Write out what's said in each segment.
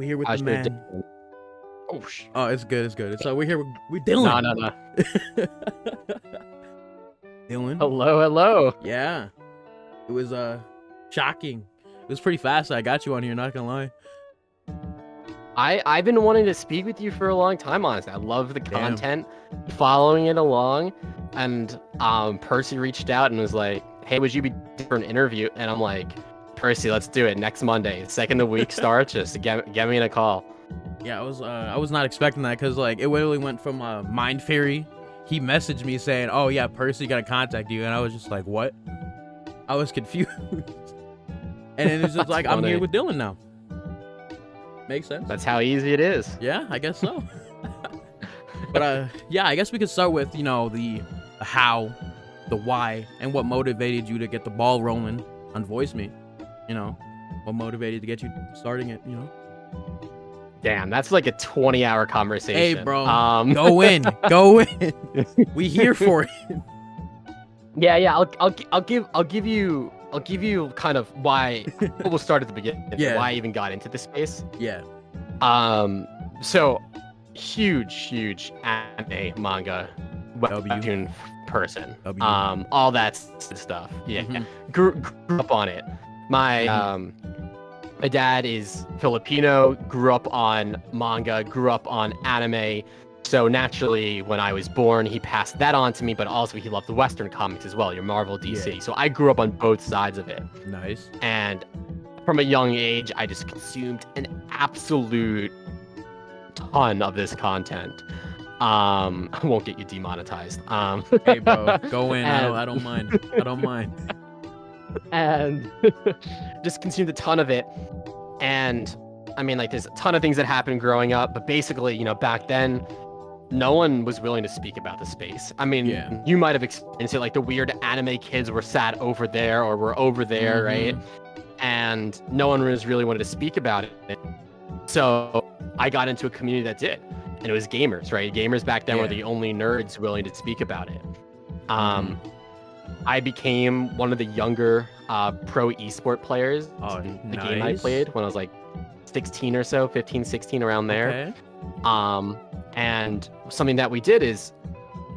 We here with the How's your day? man. Oh, Oh, it's good. It's good. So we're here with Dylan. no. Dylan. Hello. Yeah. It was shocking. It was pretty fast. I got you on here. Not gonna lie. I've been wanting to speak with you for a long time, honestly. I love the Damn. content, following it along, and Percy reached out and was like, "Hey, would you be down for an interview?" And I'm like, "Percy, let's do it next Monday. The second the week starts, just get me in a call." Yeah, I was not expecting that because like it literally went from Mind Fairy. He messaged me saying, "Oh yeah, Percy gonna contact you," and I was just like, "What?" I was confused. And then it's just like I'm here with Dylan now. Makes sense. That's how easy it is. Yeah, I guess so. But yeah, I guess we could start with the how, the why, and what motivated you to get the ball rolling on Voice Me. What motivated to get you starting it. Damn, that's like a 20-hour conversation. Hey, bro, go in. We here for it. Yeah. I'll give you kind of why. We'll start at the beginning. Yeah. Why I even got into this space. Yeah. So huge anime, manga, webtoon person. All that stuff. Yeah. Mhm. Grew up on it. My dad is Filipino, grew up on manga, grew up on anime. So naturally, when I was born, he passed that on to me, but also he loved the Western comics as well, your Marvel, DC. Yeah. So I grew up on both sides of it. Nice. And from a young age, I just consumed an absolute ton of this content. I won't get you demonetized. Hey, bro, go in. And- I don't mind. I don't mind. and just consumed a ton of it. And I mean, like, there's a ton of things that happened growing up, but basically, back then, no one was willing to speak about the space. I mean, Yeah. you might have experienced it, like the weird anime kids were sat over there or were over there, Mhm. right? And no one was really wanted to speak about it. So I got into a community that did. And it was gamers, right? Gamers back then were Yeah. the only nerds willing to speak about it. I became one of the younger pro esport players Oh, in the game I nice. played when I was like 16 or so, 15, 16, around there. Okay. And something that we did is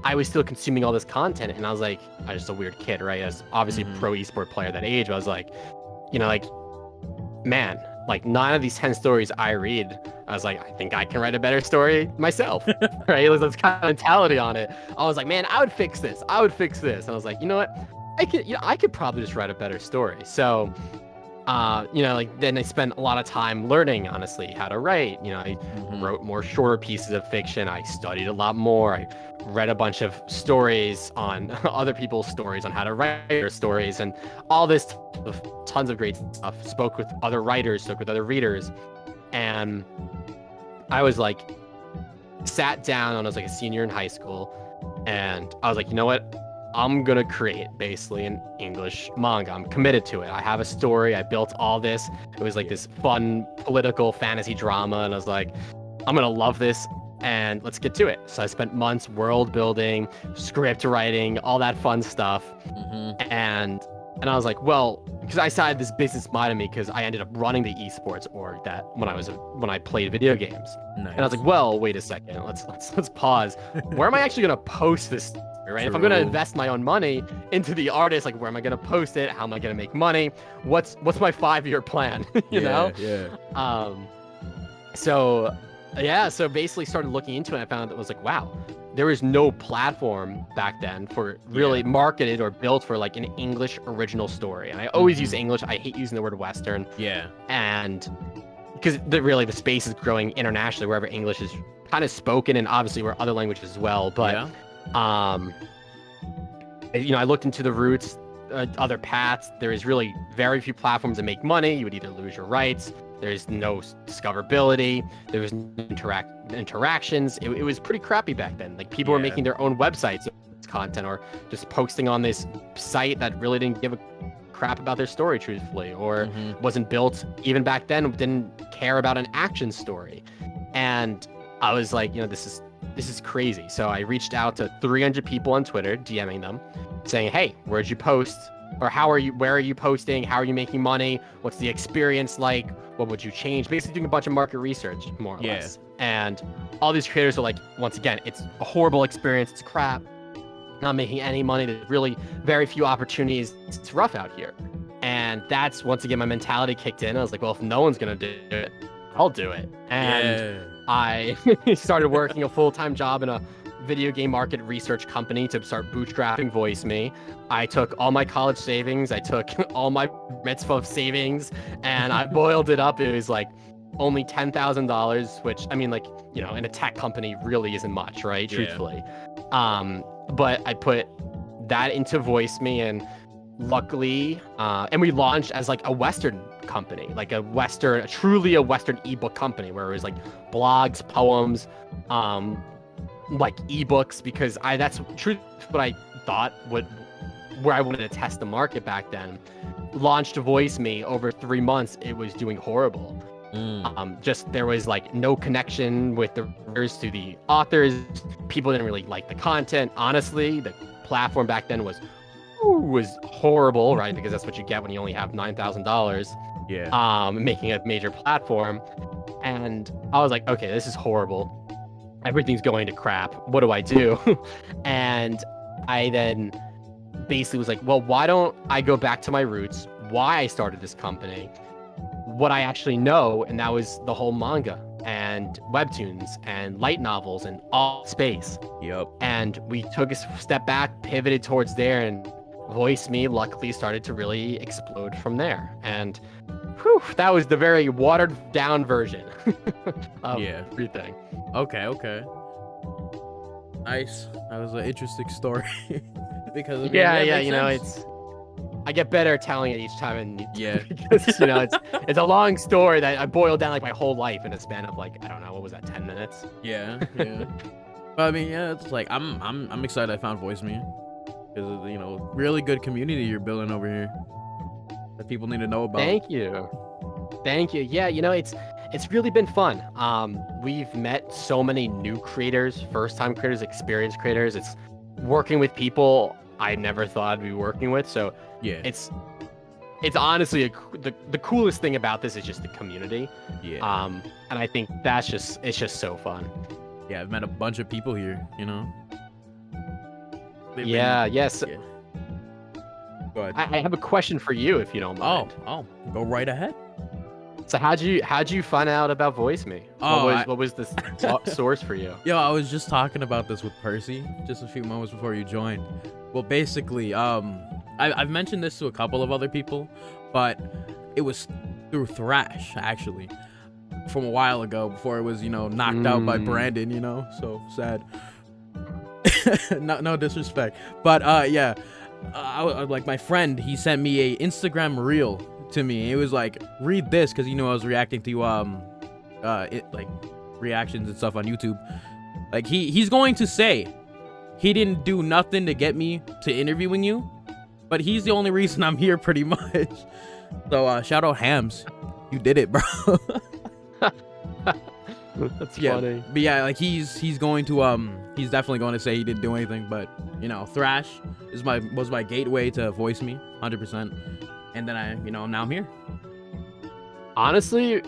I was still consuming all this content, and I was like, I was just a weird kid, right? I was obviously Mhm. a pro esport player at that age, but I was like, man, like 9 of these 10 stories I read, I was like, I think I can write a better story myself, right? There's kind of mentality on it. I was like, man, I would fix this. And I was like, you know what? I could probably just write a better story. So, then I spent a lot of time learning, honestly, how to write. I Mhm. wrote more shorter pieces of fiction. I studied a lot more. I read a bunch of stories on other people's stories on how to write their stories and all this tons of great stuff. Spoke with other writers, spoke with other readers. And I was like, sat down when I was like a senior in high school, and I was like, you know what? I'm gonna create basically an English manga. I'm committed to it. I have a story. I built all this. It was like this fun political fantasy drama, and I was like, I'm gonna love this, and let's get to it. So I spent months world building, script writing, all that fun stuff, Mhm. and I was like, well, because I started this business mind in me because I ended up running the esports org that when I played video games. Nice. And I was like, well, wait a second. Let's pause. Where am I actually gonna post this story, right? If I'm gonna True. invest my own money into the artist, like, where am I gonna post it? How am I gonna make money? What's my 5-year plan? you know? Yeah. So basically started looking into it, and I found that it was like, wow, there was no platform back then for really marketed or built for like an English original story. And I always use English. I hate using the word Western. Yeah. And because really the space is growing internationally wherever English is kind of spoken, and obviously where other languages as well. But I looked into the roots, other paths. There is really very few platforms that make money. You would either lose your rights. There's no discoverability. There was no interactions. It was pretty crappy back then. Like, people were making their own websites of content, or just posting on this site that really didn't give a crap about their story, truthfully, or wasn't built even back then, didn't care about an action story. And I was like, this is crazy. So I reached out to 300 people on Twitter, DMing them, saying, hey, where'd you post? Or where are you posting? How are you making money? What's the experience like? What would you change? Basically doing a bunch of market research, more or Yeah. less. And all these creators are like, once again, it's a horrible experience. It's crap. Not making any money. There's really very few opportunities. It's rough out here. And that's, once again, my mentality kicked in. I was like, well, if no one's going to do it, I'll do it. And I started working a full-time job in a video game market research company to start bootstrapping VoiceMe. I took all my college savings. I took all my mitzvah savings, and I boiled it up. It was like only $10,000, which, I mean, like, you know, in a tech company really isn't much, right? Yeah. Truthfully. But I put that into VoiceMe, and luckily, and we launched as like a Western company, like truly a Western ebook company, where it was like blogs, poems, like ebooks, because that's truth what I thought where I wanted to test the market back then. Launched VoiceMe, over 3 months, it was doing horrible. Just there was like no connection with the readers to the authors. People didn't really like the content. Honestly, the platform back then was horrible, right? Because that's what you get when you only have $9,000. Yeah. Making a major platform. And I was like, okay, this is horrible. Everything's going to crap. What do I do? And I then basically was like, well, why don't I go back to my roots, why I started this company, what I actually know, and that was the whole manga and webtoons and light novels and all space. Yep. And we took a step back, pivoted towards there, and VoiceMe luckily started to really explode from there. And whew, that was the very watered down version of everything. Okay. Nice. That was an interesting story. Because I mean, yeah, you sense. know, I get better at telling it each time, and Yeah. because, you know, it's a long story that I boiled down like my whole life in a span of like, I don't know, what was that, 10 minutes? Yeah. But I mean, yeah, it's like I'm excited I found VoiceMe, because, you know, really good community you're building over here that people need to know about. Thank you. Yeah, you know, it's really been fun. We've met so many new creators, first-time creators, experienced creators. It's working with people I never thought I'd be working with. So Yeah. it's honestly the coolest thing about this is just the community. Yeah. And I think it's just so fun. Yeah, I've met a bunch of people here, you know. Yes. Yeah. Go ahead. I have a question for you, if you don't mind. Oh, go right ahead. So how'd you find out about VoiceMe? What was the source for you? Yo, I was just talking about this with Percy just a few moments before you joined. Well, basically, I've mentioned this to a couple of other people, but it was through Thrash, actually, from a while ago, before it was, you know, knocked out by Brandon, you know, so sad. No disrespect, but yeah, like my friend, he sent me a Instagram reel to me. It was like, read this, because you know I was reacting to like reactions and stuff on YouTube. Like he's going to say he didn't do nothing to get me to interviewing you, but he's the only reason I'm here, pretty much. So shout out Hams, you did it, bro. That's funny. But yeah, like he's going to he's definitely going to say he didn't do anything, but you know, Thrash was my gateway to VoiceMe, 100%. And then now I'm here. Honestly,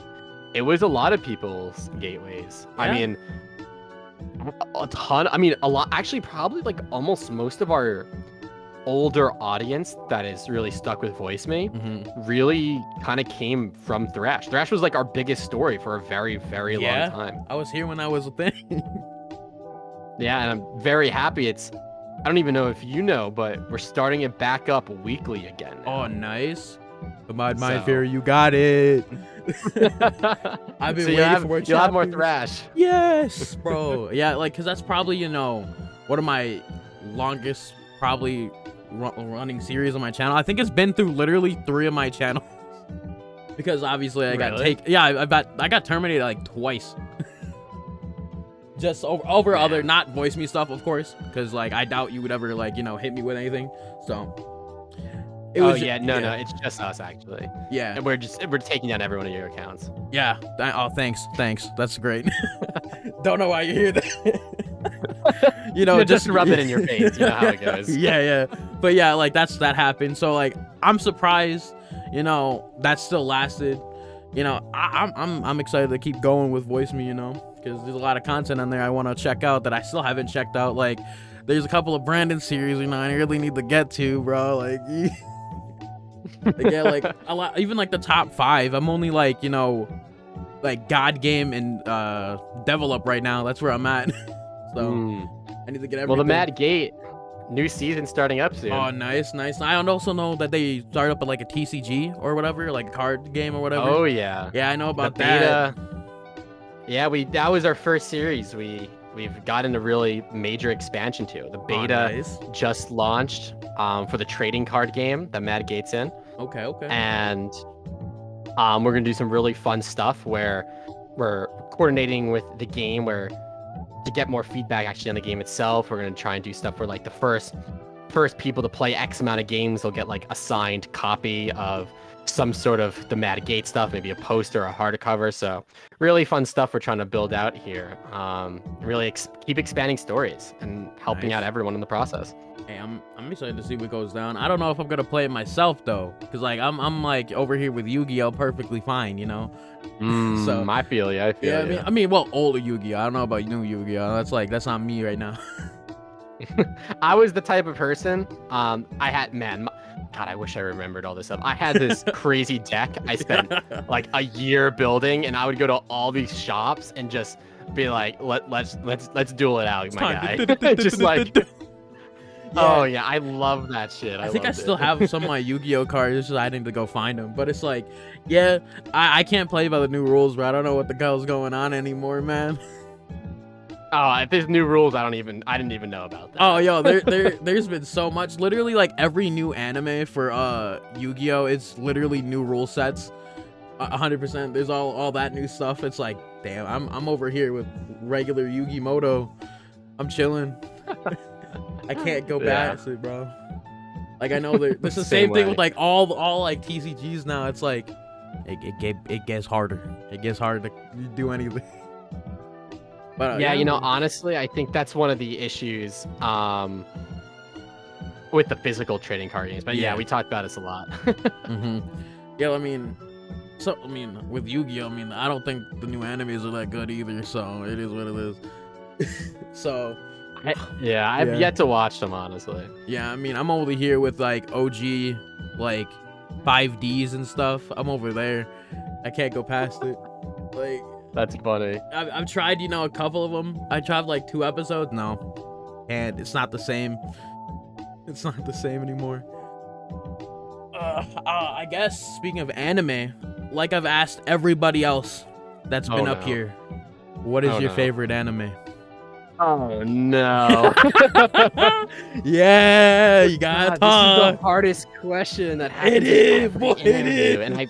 it was a lot of people's gateways. Yeah. I mean, a lot, actually, probably like almost most of our older audience that is really stuck with VoiceMe really kind of came from Thrash. Thrash was like our biggest story for a very, very long time. I was here when that was a thing. Yeah, and I'm very happy. I don't even know if you know, but we're starting it back up weekly again now. Oh, nice. Mind Fury, you got it. I've been waiting for more chapters. You'll have more Thrash. Yes, bro. Yeah, like, because that's probably, you know, one of my longest probably running series on my channel. I think it's been through literally 3 of my channels. Because obviously I got terminated like twice. Just over other not VoiceMe stuff, of course, because like I doubt you would ever like, you know, hit me with anything. So no, it's just us actually. Yeah, and we're taking down every one of your accounts. Yeah. Oh, thanks. That's great. Don't know why you hear that. You know, just rub it in your face. You know how it goes. Yeah. But yeah, like that happened. So like I'm surprised, you know, that still lasted. you know, I'm excited to keep going with Voice Me, you know, because there's a lot of content on there I want to check out that I still haven't checked out. Like, there's a couple of Brandon series, you know, I really need to get to, bro. Like, they get like a lot, even like the top 5. I'm only like, you know, like God Game and Devil Up right now. That's where I'm at. So I need to get everything. Well, the Mad Gate new season starting up soon. Oh, nice. I also know that they start up at like a TCG or whatever, like a card game or whatever. Oh yeah. Yeah, I know about the beta, that. Yeah, that was our first series. We've gotten a really major expansion to. The beta just launched for the trading card game that Mad Gate's in. Okay. And we're gonna do some really fun stuff where we're coordinating with the game where to get more feedback actually on the game itself. We're gonna try and do stuff where like the first people to play X amount of games will get like a signed copy of some sort of the Mad Gate stuff, maybe a poster or a hardcover. So really fun stuff we're trying to build out here. Really keep expanding stories and helping out everyone in the process. Hey, I'm excited to see what goes down. I don't know if I'm gonna play it myself though, because like I'm like over here with Yu-Gi-Oh perfectly fine, you know. So I feel you. I mean, well, older Yu-Gi-Oh. I don't know about new Yu-Gi-Oh. That's not me right now. I was the type of person. I had God, I wish I remembered all this stuff. I had this crazy deck I spent like a year building, and I would go to all these shops and just be like, let's duel it out, my guy. Just like. Yeah. Oh yeah, I love that shit. I think I still have some of my Yu-Gi-Oh cards. It's just I need to go find them. But it's like, yeah, I can't play by the new rules, bro. I don't know what the hell's going on anymore, man. Oh, if there's new rules, I didn't even know about that. Oh, yo, there's been so much. Literally, like every new anime for Yu-Gi-Oh, it's literally new rule sets. 100%. There's all that new stuff. It's like, damn, I'm over here with regular Yu-Gi-Moto. I'm chilling. I can't go past it, bro. Like I know there's the same thing with like all like TCGs now. It's like it gets harder. It gets harder to do anything. But yeah, you know, honestly, I think that's one of the issues with the physical trading card games. But yeah, we talked about this a lot. Yeah, I mean, with Yu-Gi-Oh, I don't think the new animes are that good either. So it is what it is. So. I've yet to watch them, honestly. Yeah, I mean, I'm over here with like OG, like 5Ds and stuff. I'm over there. I can't go past it. Like, that's funny. I've tried, you know, a couple of them. I tried like 2 episodes. No, and it's not the same. It's not the same anymore. I guess speaking of anime, like I've asked everybody else that's been up here, what is your favorite anime? Oh no. Yeah, you gotta talk. This is the hardest question that happens. It is, boy, it is.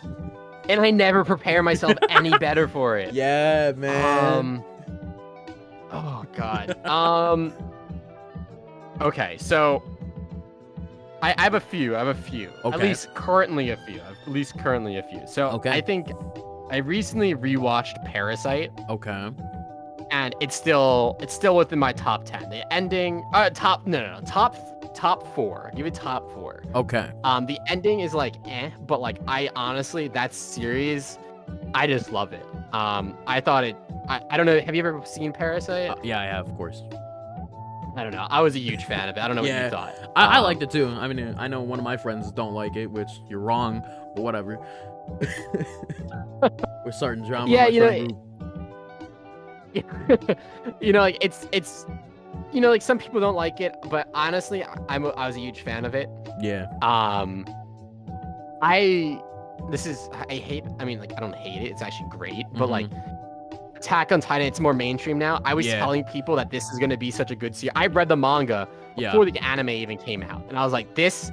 And I never prepare myself any better for it. Yeah, man. Oh god. Okay, so I have a few. Okay. At least currently a few. So I think I recently rewatched Parasite. Okay. And it's still within my top 10. The ending, top 4. Give it top 4. Okay. The ending is like, but like I honestly, that series, I just love it. I thought it. I don't know. Have you ever seen Parasite? Yeah, I have, of course. I don't know. I was a huge fan of it. I don't know what you thought. I liked it too. I mean, I know one of my friends don't like it, which you're wrong, but whatever. We're starting drama. Yeah, you know. You know, like it's you know, like some people don't like it, but honestly, I was a huge fan of it. Yeah. I don't hate it. It's actually great, but like Attack on Titan, it's more mainstream now. I was telling people that this is going to be such a good series. I read the manga before the anime even came out, and I was like, this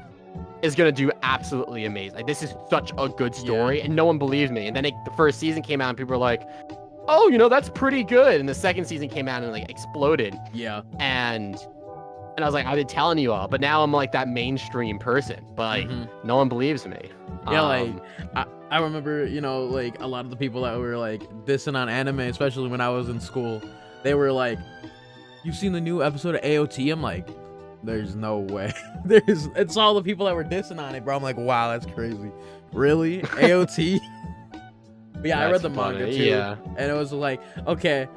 is going to do absolutely amazing. Like, this is such a good story, and no one believed me. And then the first season came out, and people were like, oh, you know, that's pretty good. And the second season came out and like exploded. Yeah. And I was like, I've been telling you all, but now I'm like that mainstream person, but like no one believes me. Yeah, like I remember, you know, like a lot of the people that were like dissing on anime, especially when I was in school, they were like, you've seen the new episode of AOT? I'm like, there's no way. It's all the people that were dissing on it, bro. I'm like, wow, that's crazy. Really? AOT? But yeah, I read That's the manga funny, too, yeah. and it was like, okay,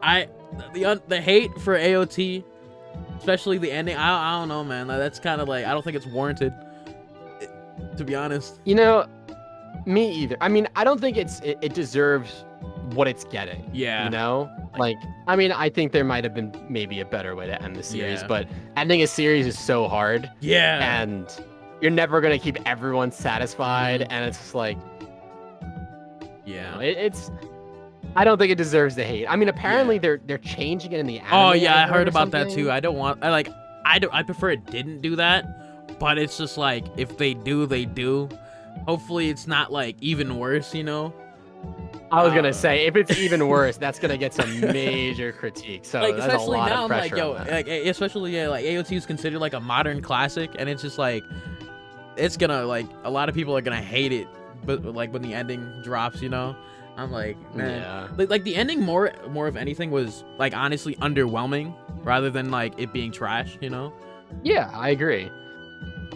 the hate for AOT, especially the ending. I don't know, man. That's kind of like, I don't think it's warranted, to be honest. You know, me either. I mean, I don't think it deserves what it's getting. Yeah. You know, like I mean, I think there might have been maybe a better way to end the series, Yeah. but ending a series is so hard, Yeah. and you're never gonna keep everyone satisfied, and it's just like, you know, Yeah. it's. I don't think it deserves the hate. I mean, apparently they're changing it in the anime. Oh yeah, I heard or about that too. something. I don't want. I prefer it didn't do that, but it's just like if they do, they do. Hopefully, it's not like even worse, you know. I was gonna say, if it's even worse, that's gonna get some major critique. So Like that's a especially lot now, of I'm like, pressure yo, on that. like especially like AOT is considered like a modern classic, and it's just like it's gonna like a lot of people are gonna hate it, but like when the ending drops, you know. I'm like, man, Yeah. like the ending more of anything was like honestly underwhelming rather than like it being trash, you know. Yeah, I agree.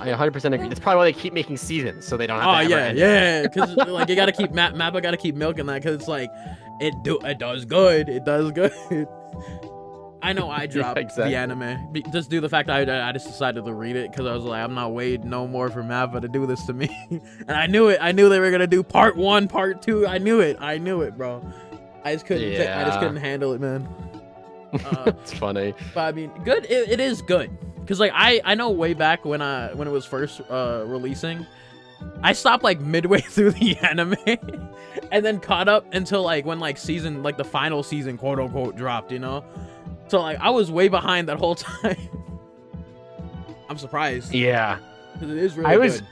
I 100% agree. That's probably why they keep making seasons, so they don't have Oh to ever yeah, end it. yeah, because like you gotta keep Mappa gotta keep milking that because it's like it does good, it does good. I know I dropped exactly. the anime just due to the fact I just decided to read it because I was like I'm not waiting no more for Mappa to do this to me, and I knew it. I knew they were gonna do part 1, part 2. I knew it, bro. I just couldn't. I just couldn't handle it, man. It's funny. But I mean, good. It is good. Cause like I know way back when it was first releasing, I stopped like midway through the anime, and then caught up until like when like the final season quote unquote dropped, you know. So like I was way behind that whole time. I'm surprised. Yeah. 'Cause it is really good.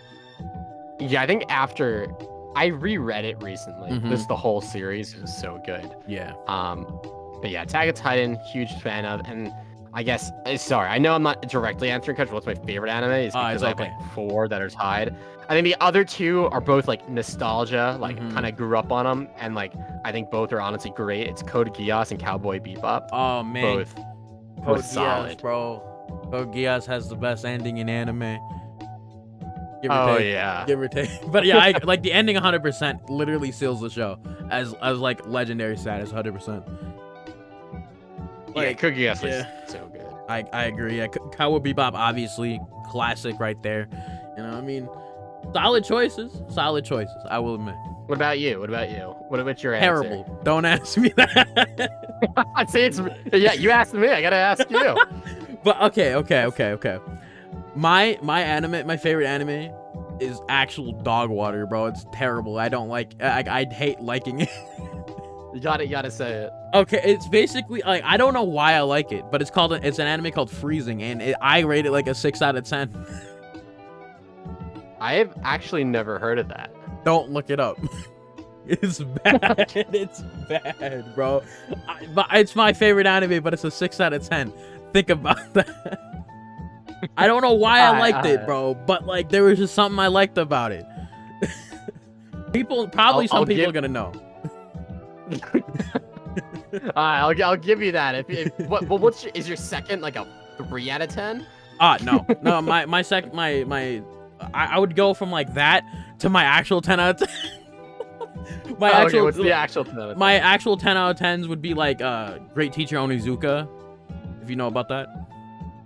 Yeah, I think after I reread it recently, Mhm. the whole series is so good. Yeah. But yeah, Attack on Titan, huge fan of, and I guess sorry, I know I'm not directly answering because what's my favorite anime is because it's I have okay. like 4 that are tied. I think the other 2 are both like nostalgia, like Mhm. kind of grew up on them, and like I think both are honestly great. It's Code Geass and Cowboy Bebop. Oh man. Both Code solid. Geass, bro. Code Geass has the best ending in anime. Give or Oh take. yeah. Give or take. But yeah, I like the ending 100% literally seals the show as like legendary status 100%. Yeah, Like, Code Geass was yeah. so good. I agree. Yeah, Cowboy Bebop obviously classic right there. You know, I mean, solid choices. Solid choices. I will admit. What about you? What's your answer? Terrible. Don't ask me that. I'd say it's yeah. You asked me. I gotta ask you. But okay. My favorite anime is actual Dog Water, bro. It's terrible. I don't like. I'd hate liking it. You gotta say it. Okay, it's basically like I don't know why I like it, but it's an anime called Freezing, and I rate it like a 6 out of 10. I have actually never heard of that. Don't look it up. It's bad. It's bad, bro. But it's my favorite anime, but it's a 6 out of 10. Think about that. I don't know why I liked it, bro, but like there was just something I liked about it. Some people are gonna know. I'll give you that. Is your second like a 3 out of 10? No. I would go from like that to my actual 10 out of 10. What's the actual 10 out of 10? My actual 10 out of 10s would be like Great Teacher Onizuka, if you know about that.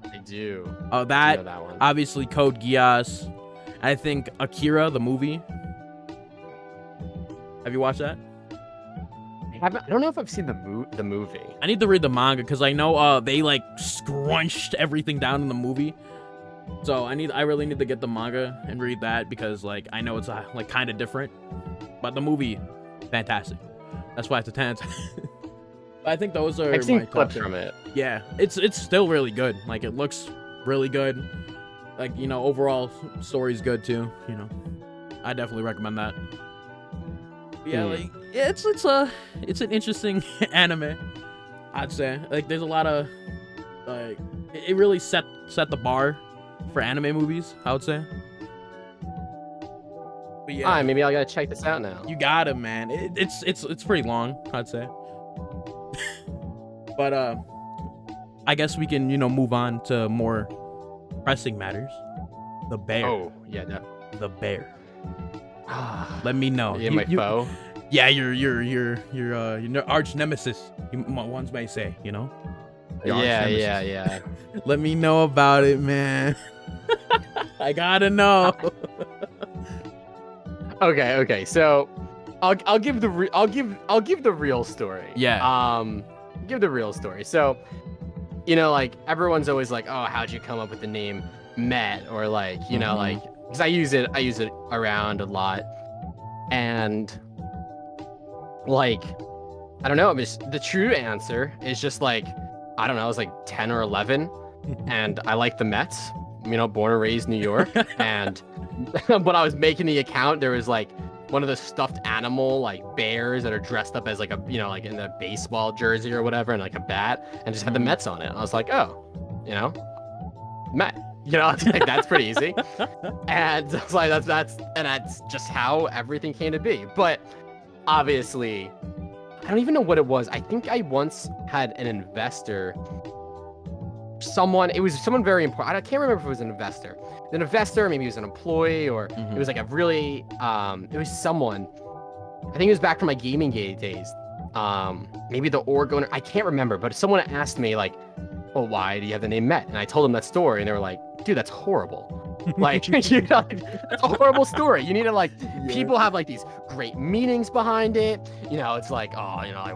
I do. Oh, I that know that one. obviously Code Geass. I think Akira the movie. Have you watched that? I don't know if I've seen the movie. I need to read the manga because I know they like scrunched everything down in the movie. So I really need to get the manga and read that because like I know it's like kind of different. But the movie, fantastic. That's why it's a 10. I think those are. I've seen my top clips 10. from it. Yeah, it's still really good. Like it looks really good. Like overall story's good too. I definitely recommend that. Yeah, like it's an interesting anime. I'd say like there's a lot of like it really set the bar for anime movies. I would say. But yeah, Maybe I gotta check this out now. you got it, man. It's pretty long, I'd say. But I guess we can move on to more pressing matters. The bear. Oh yeah, no. The bear. Ah, Let me know. my foe. Yeah, your arch nemesis. Ones may say, you know. Your arch Yeah, nemesis. yeah. Let me know about it, man. I gotta know. Okay. So, I'll give the real story. Yeah. Give the real story. So, like everyone's always like, oh, how'd you come up with the name Met? Or like, like, because I use it around a lot, and like, I don't know. The true answer is just like, I don't know. I was like 10 or 11, and I like the Mets. Born and raised New York, and when I was making the account, there was like one of the stuffed animal like bears that are dressed up as like a like in a baseball jersey or whatever, and like a bat, and just had the Mets on it. And I was like, oh, Met. Like, that's pretty easy. And I was like, that's just how everything came to be. But obviously, I don't even know what it was. I think I once had an investor. It was someone very important. I can't remember if it was an investor. An investor, maybe he was an employee, or it was like a really, it was someone. I think it was back from my gaming days. Maybe the org owner. I can't remember, but someone asked me like, well, why do you have the name Met? And I told them that story, and they were like, dude, that's horrible. Like, that's a horrible story. You need to like, people have like these great meanings behind it. It's like, oh, I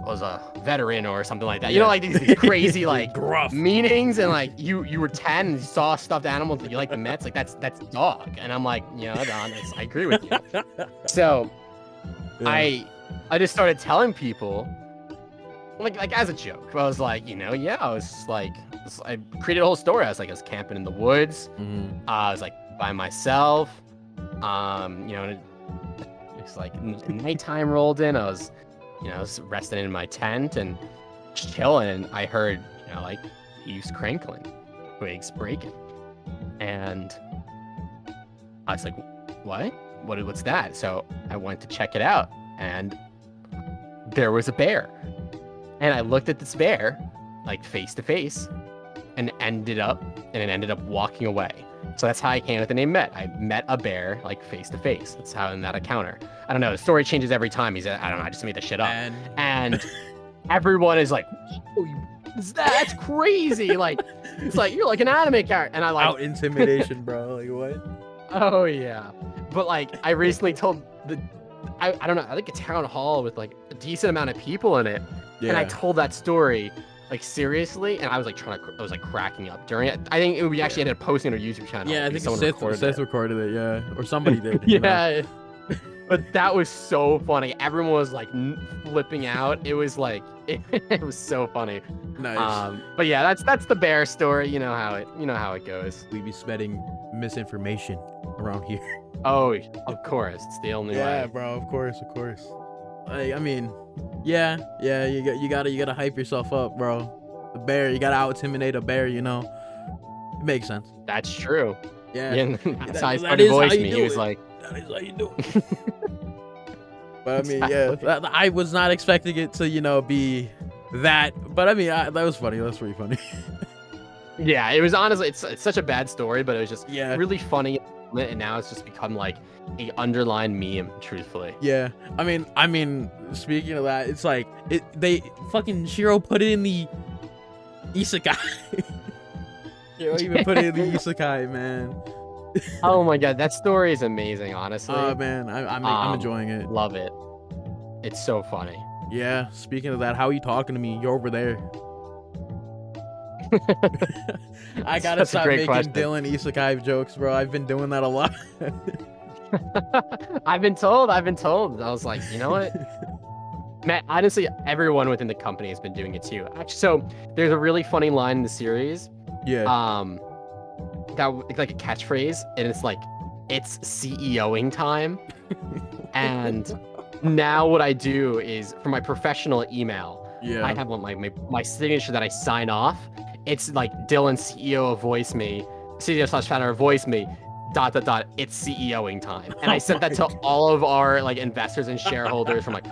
was a veteran or something like that. Like these crazy like gruff meanings, and like you were 10 and you saw a stuffed animal and you like the Mets, like that's dog. And I'm like, Don, I agree with you. So I just started telling people like as a joke. I was like, I was like, I created a whole story. I was camping in the woods. I was like by myself. It's like nighttime rolled in. I was resting in my tent and just chilling. And I heard, like leaves crinkling, twigs breaking. And I was like, what? What's that? So I went to check it out, and there was a bear. And I looked at this bear, like face to face, and it ended up walking away. So that's how I came with the name Met. I met a bear, like face to face. That's how in that encounter. I don't know. The story changes every time. I don't know. I just made the shit up. And everyone is like, oh, that's crazy. Like, it's like, you're like an anime character. And I like out intimidation, bro. Like what? Oh yeah. But like, I recently told I don't know, I think a town hall with like a decent amount of people in it. Yeah. And I told that story like seriously, and I was like cracking up during it. I think we actually ended up posting on our YouTube channel. Yeah, I think Seth recorded it, yeah, or somebody did. Yeah, but that was so funny. Everyone was like flipping out. It was like it was so funny. Nice. But yeah, that's the bear story. You know how it goes. We be spreading misinformation around here. Oh, of course, it's the only way. Yeah, bro. Of course. I mean. Yeah, you gotta hype yourself up, bro. The bear, you gotta out-intimidate a bear, It makes sense. That's true. Yeah. That's how he started voicing me. He was like, that is how you do it. But I mean, yeah, I was not expecting it to, be that. But I mean, that was funny. That was pretty funny. Yeah, it was honestly, it's such a bad story, but it was just really funny. And now it's just become like a underlined meme, truthfully. Yeah, I mean, speaking of that, it's like they fucking Shiro put it in the isekai. Shiro even put it in the isekai, man. Oh my god, that story is amazing, honestly. Oh man, I'm enjoying it. Love it. It's so funny. Yeah. Speaking of that, how are you talking to me? You're over there. I gotta stop making Dylan isekai jokes, bro. I've been doing that a lot. I've been told. I was like, you know what? Man, honestly, everyone within the company has been doing it too. Actually, so there's a really funny line in the series. Yeah. That like a catchphrase, and it's like, it's CEOing time. And now what I do is for my professional email, I have my signature that I sign off. It's like Dylan CEO voice me, CEO/founder voice me, ... it's CEOing time. And I sent that to all of our like investors and shareholders from like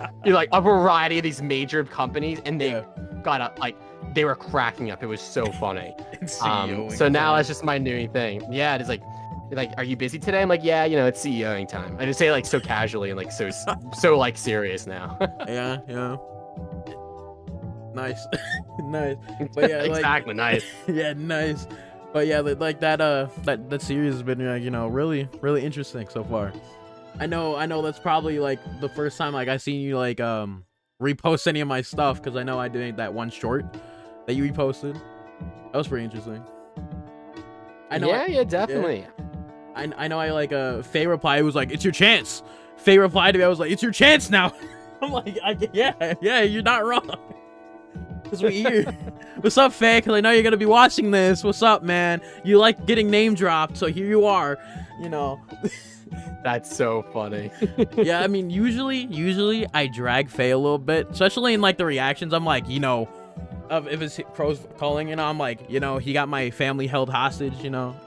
a variety of these major companies, and they got they were cracking up. It was so funny. So now that's just my new thing. Yeah, it's like like, are you busy today? I'm like, yeah, it's CEOing time. I just say it like so casually and like so like serious now. Yeah, yeah. Nice. Nice. But yeah, like, exactly, nice. yeah, nice. But yeah, like that series has been like, really, really interesting so far. I know that's probably like the first time like I seen you like repost any of my stuff, because I know I did that one short that you reposted. That was pretty interesting. I know. Yeah, definitely. Yeah. I know I like Faye replied, was like, it's your chance. Faye replied to me, I was like, it's your chance now. I'm like, yeah, you're not wrong. Cause we here. What's up, Faye? Cause I know you're gonna be watching this. What's up, man? You like getting name dropped, so here you are. That's so funny. Yeah, I mean, usually I drag Faye a little bit, especially in like the reactions. I'm like, if it's Crow's calling, I'm like, he got my family held hostage,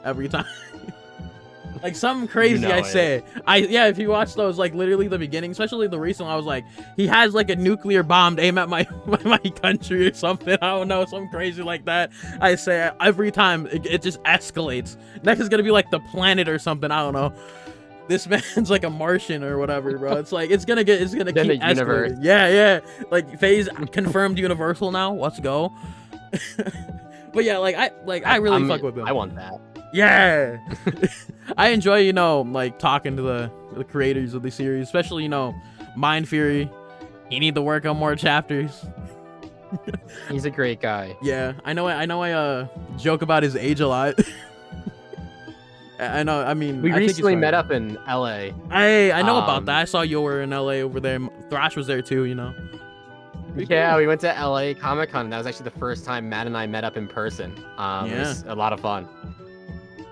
every time. Like something crazy I say. If you watch those, like literally the beginning, especially the recent one, I was like, he has like a nuclear bomb aimed at my my country or something. I don't know, something crazy like that. I say every time it just escalates. Next is gonna be like the planet or something. I don't know. This man's like a Martian or whatever, bro. It's like it's gonna keep escalating. Yeah. Like Faye's confirmed universal now. Let's go. But yeah, I really fuck with them. I want that. Yeah. I enjoy, like talking to the creators of the series, especially, Mind Fury. He need to work on more chapters. He's a great guy. Yeah, I know I joke about his age a lot. I know, I mean, we recently met up in LA. I know about that. I saw you were in LA over there. Thrash was there too, Yeah, we went to LA Comic-Con. That was actually the first time Matt and I met up in person. It was a lot of fun.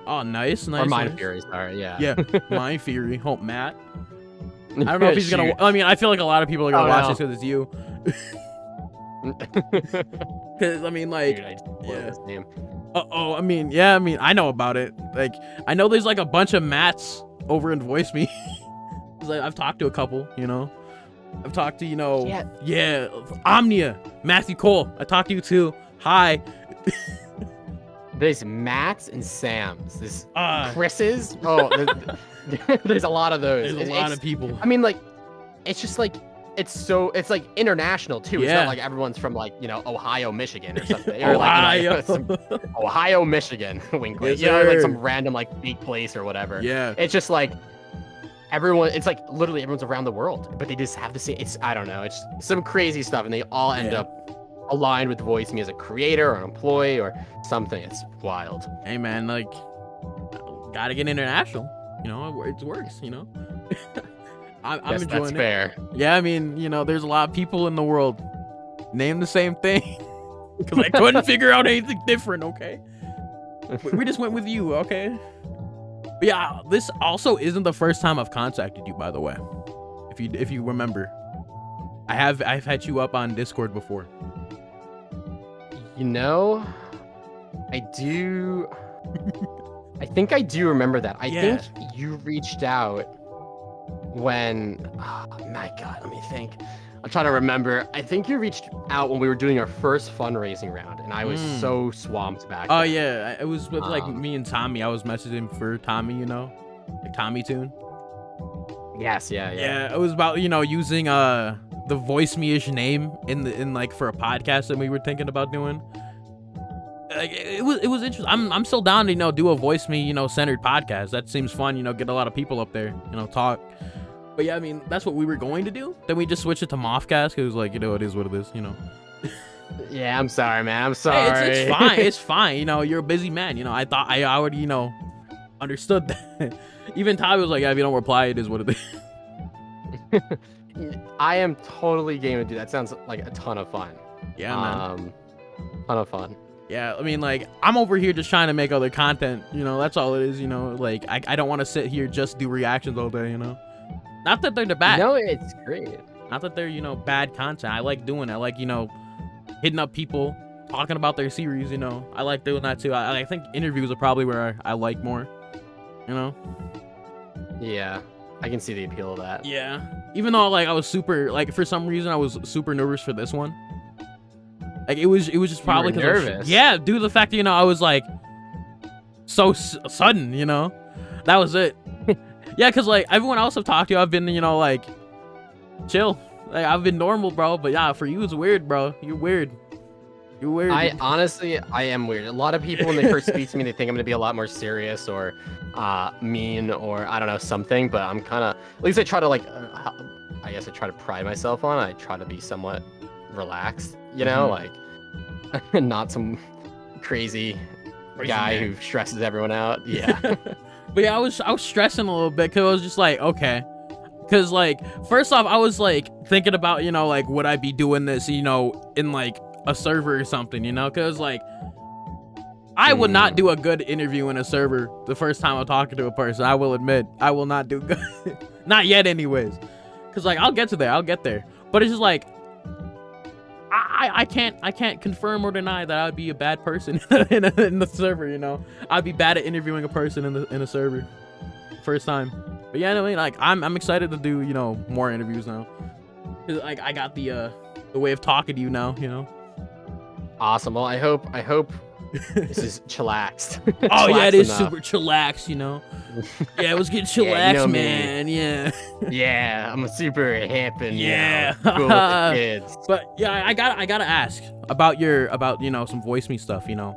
Oh, nice. Or Mind Fury, sorry, yeah. Yeah, Mind Fury. Oh, Matt. I don't know if he's gonna. I mean, I feel like a lot of people are gonna watch this because it's you. Because I mean, like, Dude, I mean, I know about it. Like, I know there's like a bunch of Matts over in Voice Me. Like, I've talked to a couple. I've talked to Omnia, Matthew Cole. I talked to you too. Hi. There's Matt's and Sam's. There's Chris's. Oh, there's a lot of those. There's a lot of people. I mean, like, it's just like it's like international too. It's not like everyone's from like Ohio, Michigan or something. Or Ohio. Like Ohio, Michigan. Wink, wink. Yes, like some random like big place or whatever. Yeah. It's just like everyone. It's like literally everyone's around the world, but they just have the same. I don't know. It's some crazy stuff, and they all end up aligned with Voice Me as a creator or an employee or something. It's wild. Hey man, like, gotta get international. It works. I'm enjoying that's it. fair. Yeah, I mean, there's a lot of people in the world name the same thing because I couldn't figure out anything different. Okay, we just went with you. Okay, but yeah, this also isn't the first time I've contacted you. By the way, if you remember, I've had you up on Discord before. I do. I think I do remember that. I think you reached out when. Oh my God, let me think. I'm trying to remember. I think you reached out when we were doing our first fundraising round, and I was so swamped back then. Oh yeah, it was with like me and Tommy. I was messaging for Tommy, like Tommy Tune. Yes, yeah. Yeah, it was about using the Voice Me-ish name in like for a podcast that we were thinking about doing. Like it was interesting. I'm still down to do a Voice Me centered podcast. That seems fun. Get a lot of people up there. Talk. But yeah, I mean that's what we were going to do. Then we just switched it to Mothcast because like it is what it is. Yeah, I'm sorry, man. I'm sorry. Hey, it's fine. It's fine. You're a busy man. I thought I already understood that. Even Ty was like, yeah, if you don't reply, it is what it is. I am totally game to do that. Sounds like a ton of fun. Yeah, man. Ton of fun. Yeah, I mean, like, I'm over here just trying to make other content, that's all it is, like, I don't want to sit here just do reactions all day, Not that they're bad. No, it's great. Not that they're, bad content. I like doing it. I like, hitting up people, talking about their series, I like doing that too. I think interviews are probably where I like more, Yeah, I can see the appeal of that. Yeah. Even though, like, I was super, like, for some reason, I was super nervous for this one. Like, it was just probably because nervous. Yeah, due to the fact that, I was, like, so sudden, That was it. Yeah, cause like everyone else I've talked to, I've been, you know, like chill. Like I've been normal, bro. But yeah, for you it's weird, bro. You're weird. You're weird. I honestly, I am weird. A lot of people when they first speak to me, they think I'm gonna be a lot more serious or mean or I don't know something. But I'm kind of, at least I try to like, I guess I try to pride myself on. I try to be somewhat relaxed, you know, like not some crazy guy who stresses everyone out. Yeah. But yeah, I was stressing a little bit because I was just like, okay. Because like, first off, I was like thinking about, you know, like, would I be doing this, you know, in like a server or something, you know? Because like, I would not do a good interview in a server the first time I'm talking to a person. I will admit, I will not do good. Not yet anyways. Because like, I'll get there. But it's just like, I can't confirm or deny that I'd be a bad person in the server, you know? I'd be bad at interviewing a person in a server first time. But yeah, anyway, like I'm excited to do, you know, more interviews now. 'Cause like I got the way of talking to you now, you know. Awesome. Well, I hope this is chillaxed. Oh yeah, it is enough. super chillax, you know. Yeah, it was getting chillax, you know man. Yeah. Yeah, I'm a super hip and Yeah. you know, cool with the kids. But yeah, I gotta ask about you know, some voice me stuff, you know.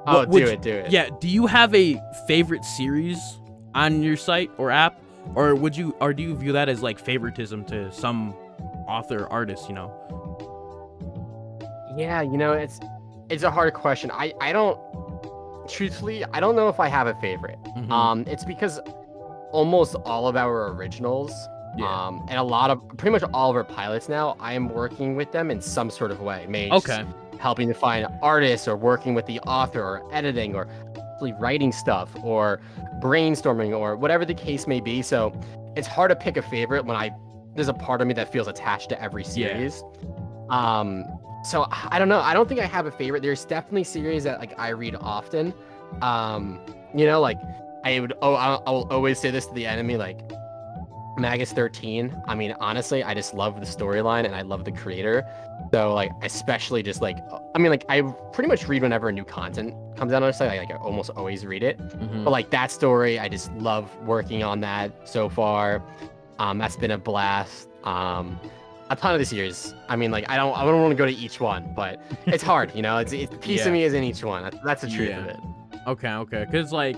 Oh, do it. Yeah, do you have a favorite series on your site or app, or do you view that as like favoritism to some author or artist, you know? Yeah, you know, it's a hard question. I don't, truthfully, I don't know if I have a favorite. It's because almost all of our originals, and pretty much all of our pilots now, I am working with them in some sort of way. Maybe just helping to find artists or working with the author or editing or actually writing stuff or brainstorming or whatever the case may be. So it's hard to pick a favorite when there's a part of me that feels attached to every series. So I don't know. I don't think I have a favorite. There's definitely series that like I read often. You know, like I will always say this to the enemy, like Magus 13. I mean, honestly, I just love the storyline and I love the creator. So like, especially just like, I mean, like I pretty much read whenever new content comes out on the site. I almost always read it. But like that story, I just love working on that so far. That's been a blast. A ton of the series. I mean, like I don't want to go to each one, but it's hard, you know. It's a piece of me is in each one. That's the truth of it. Okay. Because like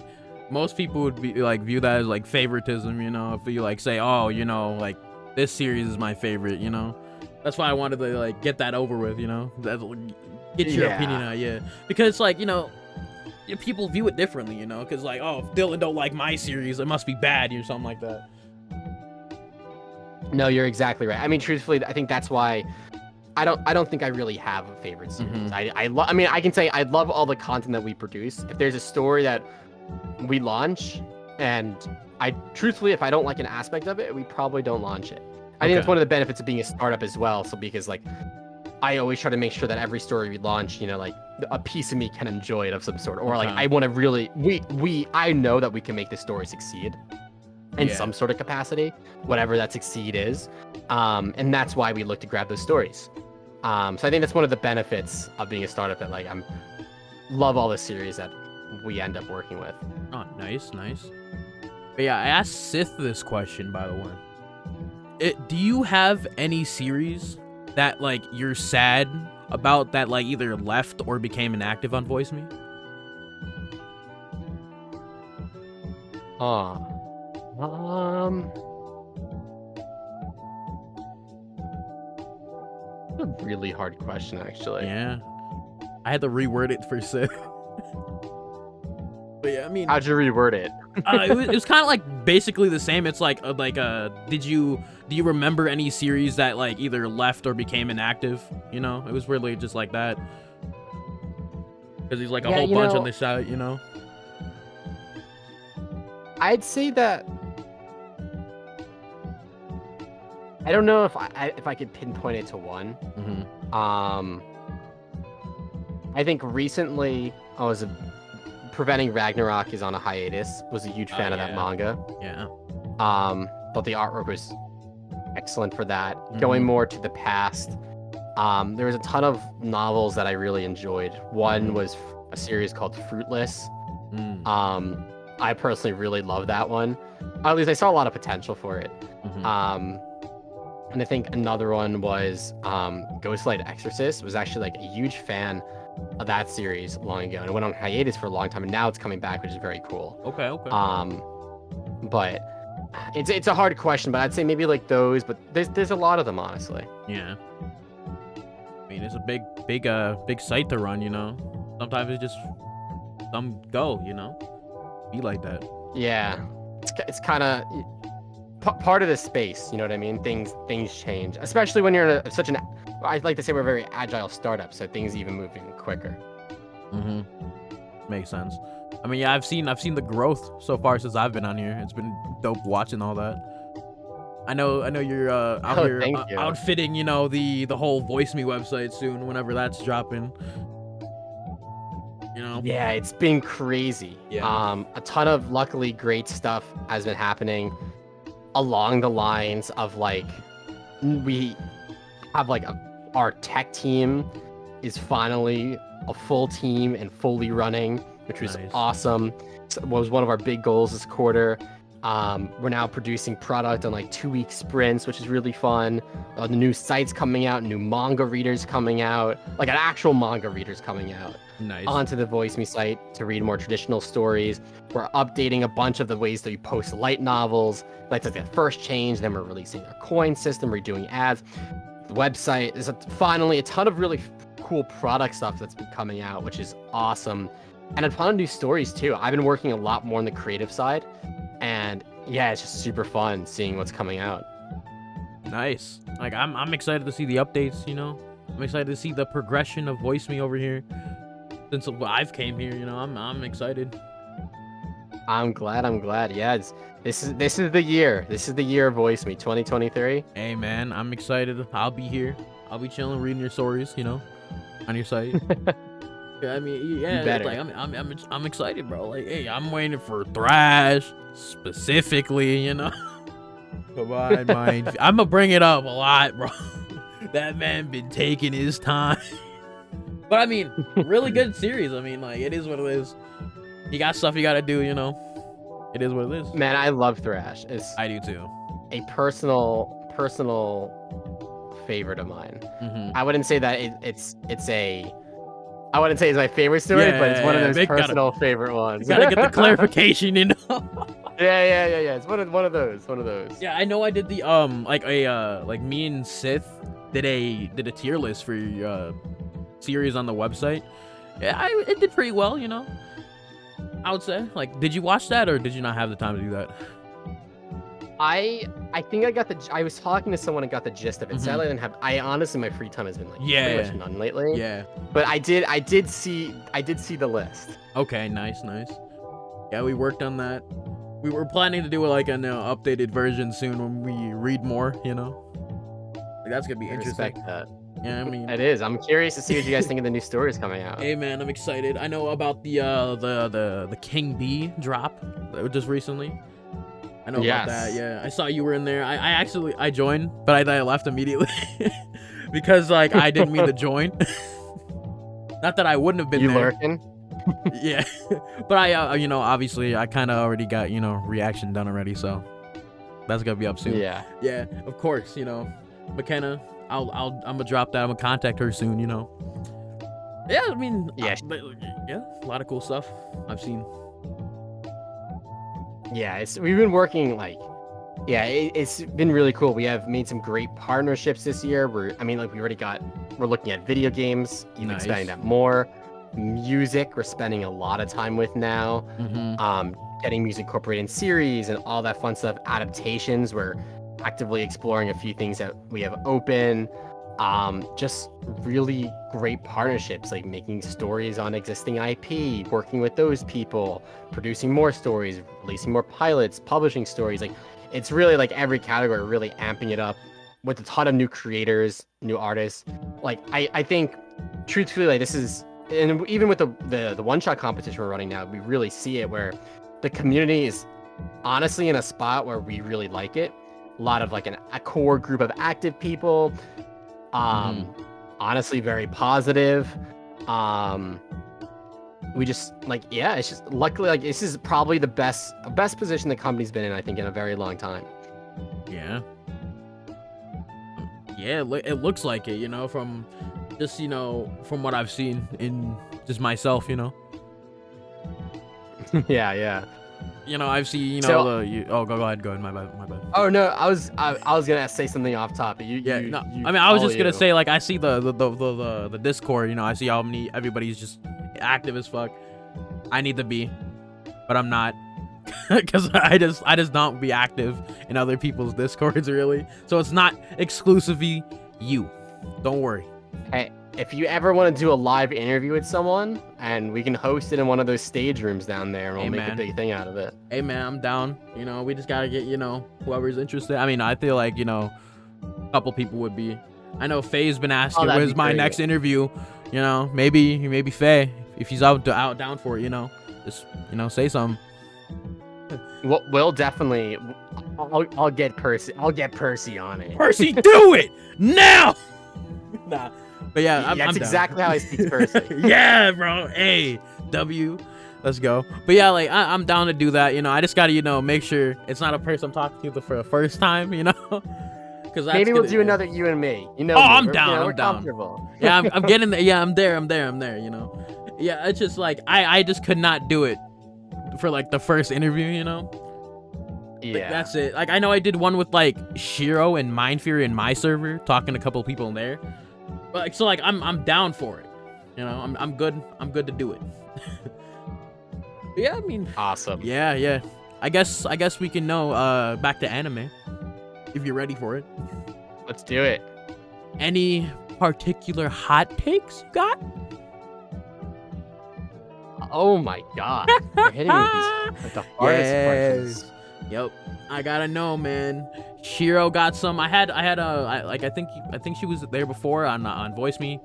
most people would be like view that as like favoritism, you know. If you like say, oh, you know, like this series is my favorite, you know. That's why I wanted to like get that over with, you know. Get your opinion out, because like, you know, people view it differently, you know. Because like, oh, if Dylan don't like my series, it must be bad or something like that. No, you're exactly right. I mean, truthfully, I think that's why I don't think I really have a favorite series. I mean, I can say I love all the content that we produce. If there's a story that we launch, and truthfully, if I don't like an aspect of it, we probably don't launch it. I think that's one of the benefits of being a startup as well. So because like I always try to make sure that every story we launch, you know, like a piece of me can enjoy it of some sort, or like I want to really I know that we can make this story succeed in some sort of capacity, whatever that succeed is. And that's why we look to grab those stories. So I think that's one of the benefits of being a startup, that like love all the series that we end up working with. Oh, nice. But yeah, I asked Sith this question, by the way. Do you have any series that like you're sad about that like either left or became inactive on Voice Me? A really hard question, actually. Yeah, I had to reword it for Sith. But yeah, I mean, how'd you reword it? It was kind of like basically the same. It's like do you remember any series that like either left or became inactive? You know, it was really just like that. Because he's like a whole bunch on the site, you know. I'd say that I don't know if I could pinpoint it to one. I think recently Preventing Ragnarok is on a hiatus. Was a huge fan of that manga. Yeah. Thought the artwork was excellent for that. Going more to the past, there was a ton of novels that I really enjoyed. One was a series called Fruitless. I personally really love that one. Or at least I saw a lot of potential for it. Mhm. And I think another one was Ghostlight Exorcist. Was actually like a huge fan of that series long ago, and it went on hiatus for a long time, and now it's coming back, which is very cool. Okay, okay. Um, but it's a hard question, but I'd say maybe like those. But there's a lot of them, honestly. Yeah. I mean, it's a big site to run, you know. Sometimes it just some go, you know. Be like that. Yeah, it's kind of part of the space. You know what I mean? Things change, especially when you're in such an. I like to say we're a very agile startup, so things even moving quicker. Mhm. Makes sense. I mean, yeah, I've seen the growth so far since I've been on here. It's been dope watching all that. I know you're out Oh, here thank you. outfitting, you know, the whole Voice Me website soon, whenever that's dropping. You know. Yeah, it's been crazy. Yeah. A ton of luckily great stuff has been happening along the lines of like we have like our tech team is finally a full team and fully running, which was Nice. awesome. So was one of our big goals this quarter. We're now producing product on like 2-week sprints, which is really fun. The new sites coming out, new manga readers coming out, like an actual manga readers coming out Nice. onto the Voice Me site to read more traditional stories. We're updating a bunch of the ways that we post light novels. That's like the first change. Then we're releasing a coin system, redoing ads. The website is finally a ton of really cool product stuff that's been coming out, which is awesome. And a ton of new stories too. I've been working a lot more on the creative side. And yeah, it's just super fun seeing what's coming out. Nice. Like I'm excited to see the updates, you know. I'm excited to see the progression of Voice Me over here. Since I've came here, you know, I'm excited. I'm glad. Yeah, this is the year. This is the year of Voice Me 2023. Hey man, I'm excited. I'll be here. I'll be chilling, reading your stories, you know, on your site. Yeah, I mean, yeah, better. like I'm excited, bro. Like, hey, I'm waiting for Thrash specifically, you know. Come on, mind. I'm gonna bring it up a lot, bro. That man been taking his time. But I mean, really good series. I mean, like, it is what it is. You got stuff you gotta do, you know. It is what it is. Man, I love Thrash. It's I do too. a personal favorite of mine. Mm-hmm. I wouldn't say that I wouldn't say it's my favorite story, but it's one of those personal favorite ones. You gotta get the clarification, you know. Yeah. It's one of those. Yeah, I know. I did the like me and Sith did a tier list for your series on the website. Yeah, it did pretty well, you know. I would say. Like, did you watch that or did you not have the time to do that? I think I was talking to someone and got the gist of it. Mhm. Sadly, I didn't have. I honestly, my free time has been like Yeah. pretty much none lately. Yeah. But I did see the list. Okay. Nice. Yeah, we worked on that. We were planning to do like an updated version soon when we read more. You know. Like, that's gonna be I interesting. respect that. Yeah, I mean. It is. I'm curious to see what you guys think of the new stories coming out. Hey man, I'm excited. I know about the King Bee drop just recently. I know about that. Yeah, I saw you were in there. I actually joined, but I left immediately because like I didn't mean to join. Not that I wouldn't have been You there. lurking? Yeah, but I you know, obviously I kind of already got, you know, reaction done already, so that's gonna be up soon. Yeah. Yeah, of course, you know, McKenna. I'm gonna drop that. I'm gonna contact her soon. You know. Yeah, I mean. Yeah. Yeah, a lot of cool stuff I've seen. Yeah, we've been working like, yeah, it's been really cool. We have made some great partnerships this year. We're looking at video games, even Nice. expanding that more. Music, we're spending a lot of time with now. Mm-hmm. Getting music incorporated in series and all that fun stuff. Adaptations, we're actively exploring a few things that we have open. Just really great partnerships, like making stories on existing IP, working with those people, producing more stories, releasing more pilots, publishing stories. Like, it's really like every category, really amping it up with a ton of new creators, new artists. Like, I think truthfully, like, this is, and even with the one-shot competition we're running now, we really see it where the community is honestly in a spot where we really like it. A lot of like a core group of active people. Honestly, very positive. we just like, yeah, it's just luckily like this is probably the best position the company's been in, I think, in a very long time. Yeah. Yeah, it looks like it, you know, from just, you know, from what I've seen in just myself, you know. Yeah. You know, I've seen, you know, So- go ahead, my bad. Oh no, I was gonna say something off topic. Yeah, no, I mean, I was just gonna say, like, I see the Discord, you know, I see how many, everybody's just active as fuck. I need to be, but I'm not, because I just don't be active in other people's Discords, really. So it's not exclusively you. Don't worry. Hey, if you ever want to do a live interview with someone, and we can host it in one of those stage rooms down there, and we'll Hey, make man. a big thing out of it. Hey man, I'm down. You know, we just gotta get, you know, whoever's interested. I mean, I feel like, you know, a couple people would be. I know Faye's been asking, that'd where's be my great. next interview? You know, maybe Faye, if he's out down for it, you know, just, you know, say something. We'll definitely. I'll get Percy. I'll get Percy on it. Percy, do it now. Nah, but yeah, I'm That's down. exactly how I speak to Percy. Yeah, bro. Hey, W. Let's go. But yeah, like I'm down to do that. You know, I just gotta, you know, make sure it's not a person I'm talking to for the first time. You know, because Maybe we'll do another you and me. You know, Oh, me. I'm We're- down, You know, I'm we're down. comfortable. Yeah, I'm getting there. Yeah, I'm there. You know. Yeah, it's just like I just could not do it for like the first interview. You know. Like, Yeah. that's it. Like I know I did one with like Shiro and Mind Fury in my server, talking to a couple people in there. But like, so like I'm down for it. You know, I'm good. I'm good to do it. Yeah, I mean, Awesome. yeah. I guess we can know back to anime if you're ready for it. Let's do it. Any particular hot takes you got? Oh my god. You're hitting me with the hardest questions. Yep. I gotta know, man. Shiro got some. I think she was there before on Voice Me,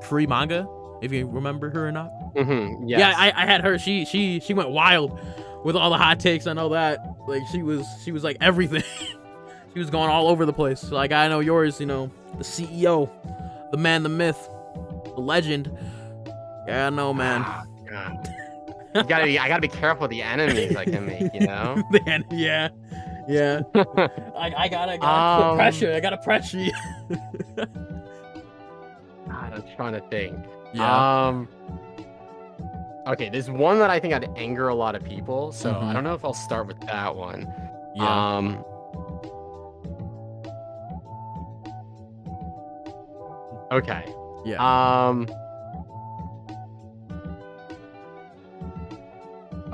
Kuri Manga, if you remember her or not. Mm-hmm. Yeah, I had her. She went wild with all the hot takes and all that. Like she was like everything. She was going all over the place. So, like I know yours, you know, the CEO, the man, the myth, the legend. Yeah, I know, man. Ah, God. I gotta be careful with the enemies I can make, you know? Man, yeah. I gotta put pressure. I gotta pressure you. God, I'm trying to think. Yeah. Okay, there's one that I think I'd anger a lot of people, so Mhm. I don't know if I'll start with that one. Yeah. Okay. Yeah.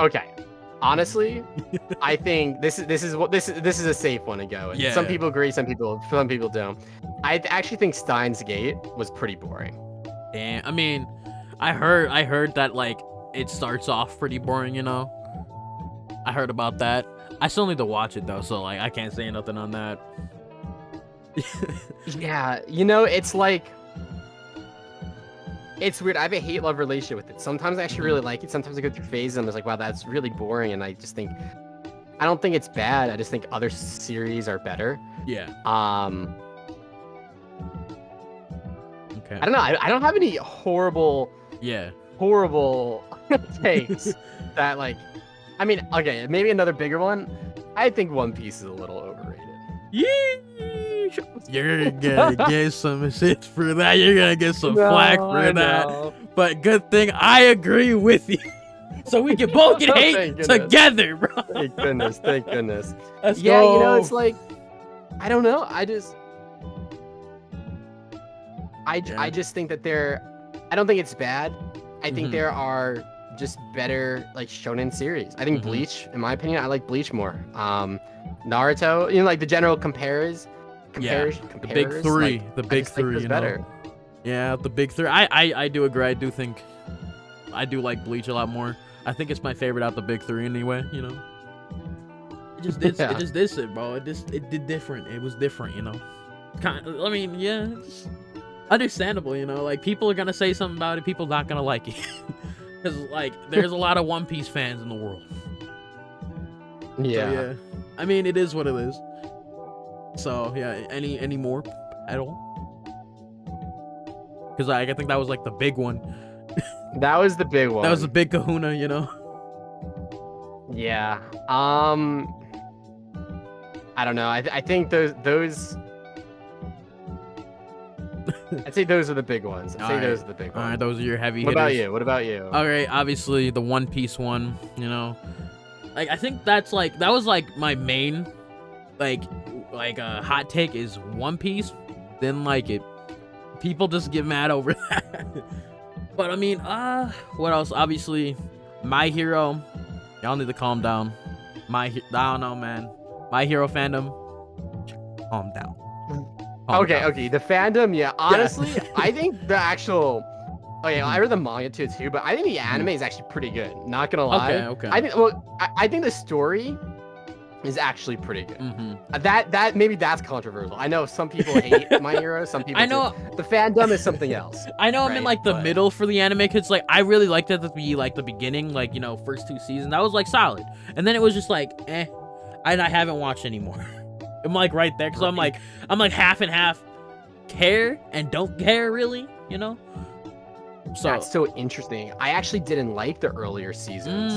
Okay. Honestly, I think this is a safe one to go with. Yeah. Some people agree, some people don't. I actually think Steins Gate was pretty boring. Damn. I mean, I heard that like it starts off pretty boring, you know. I heard about that. I still need to watch it though, so like I can't say nothing on that. Yeah, you know, it's like it's weird. I have a hate-love relationship with it. Sometimes I actually really like it. Sometimes I go through phases and I'm just like, wow, that's really boring. And I just think I don't think it's bad. I just think other series are better. Yeah. Okay. I don't know. I don't have any horrible Yeah. takes that like I mean, okay, maybe another bigger one. I think One Piece is a little overrated. Yeesh. You're gonna get some shit for that. You're gonna get some flack for that. But good thing I agree with you. So we can both get hate Thank goodness. together, bro. Thank goodness, thank goodness. Let's Yeah, go. you know, it's like I don't know. I just think that I don't think it's bad. I think Mhm. there are just better like shonen series. I think Mhm. Bleach, in my opinion, I like Bleach more. Naruto, you know, like the general comparers, The big comparers, three. like, The I big just think three, those you know. better. Yeah, the big three. I do agree. I do think I do like Bleach a lot more. I think it's my favorite out the big three anyway, you know. It just did Yeah. it just did it, bro. It did different. It was different, you know. I mean, yeah, it's understandable, you know. Like people are gonna say something about it, people not gonna like it. Cause like there's a lot of One Piece fans in the world. Yeah. So, yeah. I mean, it is what it is. So yeah, any more at all? Because I think that was like the big one. That was the big one. That was a big kahuna, you know. Yeah. I don't know. I think those. I'd say those are the big ones. I'd say those are the big All right, ones. those are your heavy What hitters. about you? What about you? All right, obviously the One Piece one, you know. Like I think that was like my main like hot take is One Piece. Didn't like it. People just get mad over that. But I mean, what else? Obviously, My Hero. Y'all need to calm down. I don't know, man. My Hero fandom. Calm down. Calm down. Okay. The fandom, yeah. Honestly, I think the actual. Okay, I read the manga too, but I think the anime is actually pretty good. Not gonna lie. Okay. I think the story is actually pretty good. Mm-hmm. That maybe that's controversial. I know some people hate My Hero. Some people. I know. The fandom is something else. I know I'm in right, like the but- middle for the anime because like I really liked it to be like the beginning, like, you know, first 2 seasons. That was like solid, and then it was just like I haven't watched anymore. I'm like right there because I'm like half and half, care and don't care really, you know. So That's so interesting. I actually didn't like the earlier seasons.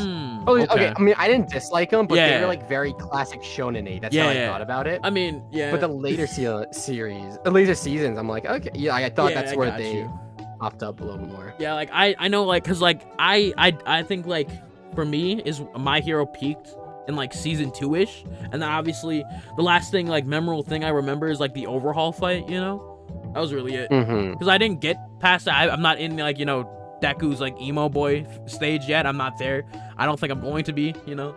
okay. Okay. I mean, I didn't dislike them, but they Yeah. were like very classic shonen. That's how I Yeah. thought about it. I mean, yeah. But the later the later seasons, I'm like, okay, yeah, I thought Yeah, that's I where got they you. popped up a little bit more. Yeah, like I know, like, cause like I think like for me is My Hero peaked in like season 2-ish, and then obviously the last thing like memorable thing I remember is like the overhaul fight. You know, that was really it. Mm-hmm. Cause I didn't get past that. I'm not in like, you know, Deku's like emo boy stage yet. I'm not there. I don't think I'm going to be. You know.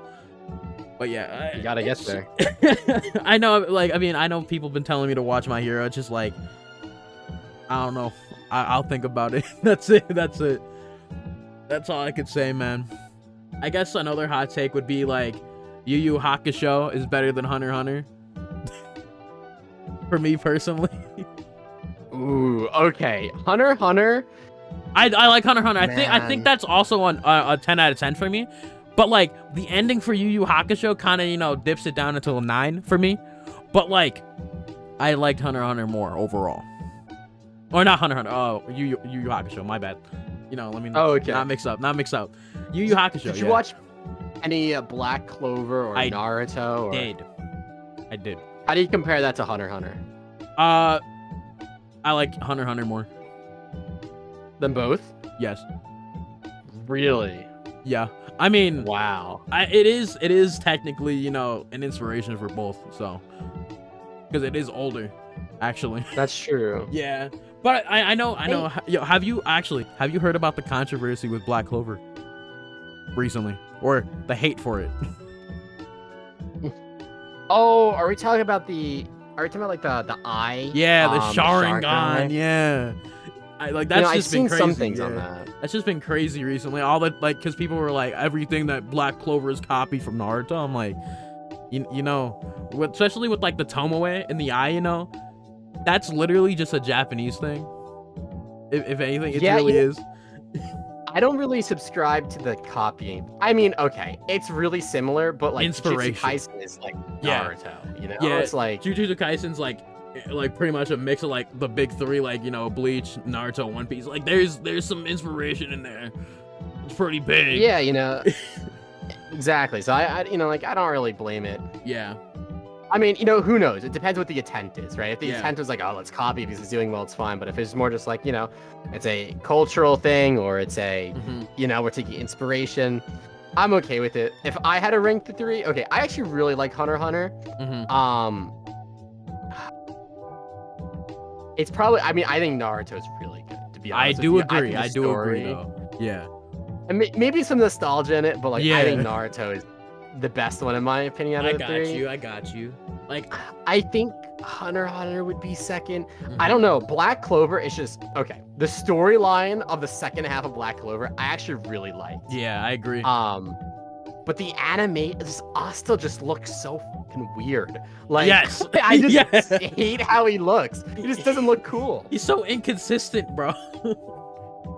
But yeah, You gotta get there. I know, like, I mean, I know people been telling me to watch My Hero. It's just like, I don't know. I'll think about it. That's it. That's all I could say, man. I guess another hot take would be like, Yu Yu Hakusho is better than Hunter x Hunter. For me personally. Ooh, okay. Hunter x Hunter. I like Hunter x Hunter. I Man. think that's also on a 10 out of 10 for me. But like the ending for Yu Yu Hakusho kind of, you know, dips it down into a 9 for me. But like I liked Hunter x Hunter more overall. Or not Hunter x Hunter. Oh, Yu Yu Hakusho. My bad. You know, let me Oh, okay. not mix up. Yu Yu Hakusho. Did you yeah. watch any Black Clover or I Naruto? Or... I did. How do you compare that to Hunter x Hunter? I like Hunter x Hunter more. Them both? Yes. Really? Yeah. I mean, Wow. it is technically, you know, an inspiration for both. So, because it is older, actually. That's true. Yeah. But I know. Yo, have you heard about the controversy with Black Clover recently, or the hate for it? Oh, are we talking about like the eye? Yeah, the Sharingan? Sharingan. Yeah. That's You know, I've just been seen crazy. some things yeah. on that. That's just been crazy recently. All that, like, because people were like, everything that Black Clover is copied from Naruto. I'm like, you know, especially with like the Tomoe in the eye, you know, that's literally just a Japanese thing. If anything, it Yeah, really is. I don't really subscribe to the copying. I mean, okay, it's really similar, but like Jujutsu Inspiration. Kaisen is like Yeah. Naruto, you know? Yeah, It's like Jujutsu Kaisen's like pretty much a mix of like the big three, like, you know, Bleach, Naruto, One Piece. Like there's some inspiration in there. It's pretty big. yeah, you know. Exactly. So I you know, like I don't really blame it. Yeah. I mean, you know, who knows? It depends what the intent is, right? If the Yeah. intent was like, oh, let's copy because it's doing well, it's fine. But if it's more just like, you know, it's a cultural thing or it's a, Mhm. you know, we're taking inspiration, I'm okay with it. If I had to rank the three, okay, I actually really like Hunter x Hunter. Mhm. It's probably, I mean, I think Naruto is really good, to be I honest. do with you. agree. think I the do agree story- though. Yeah. And maybe some nostalgia in it, but like, Yeah. I think Naruto is the best one in my opinion out I of the got three. you. I got you. Like, I think Hunter x Hunter would be second. I mhm. don't know. Black Clover is just okay. The storyline of the second half of Black Clover, I actually really liked. Yeah, I agree. But the anime, this still just looks so fucking weird. Like, Yes. I just Yeah. hate how he looks. He just doesn't look cool. He's so inconsistent, bro.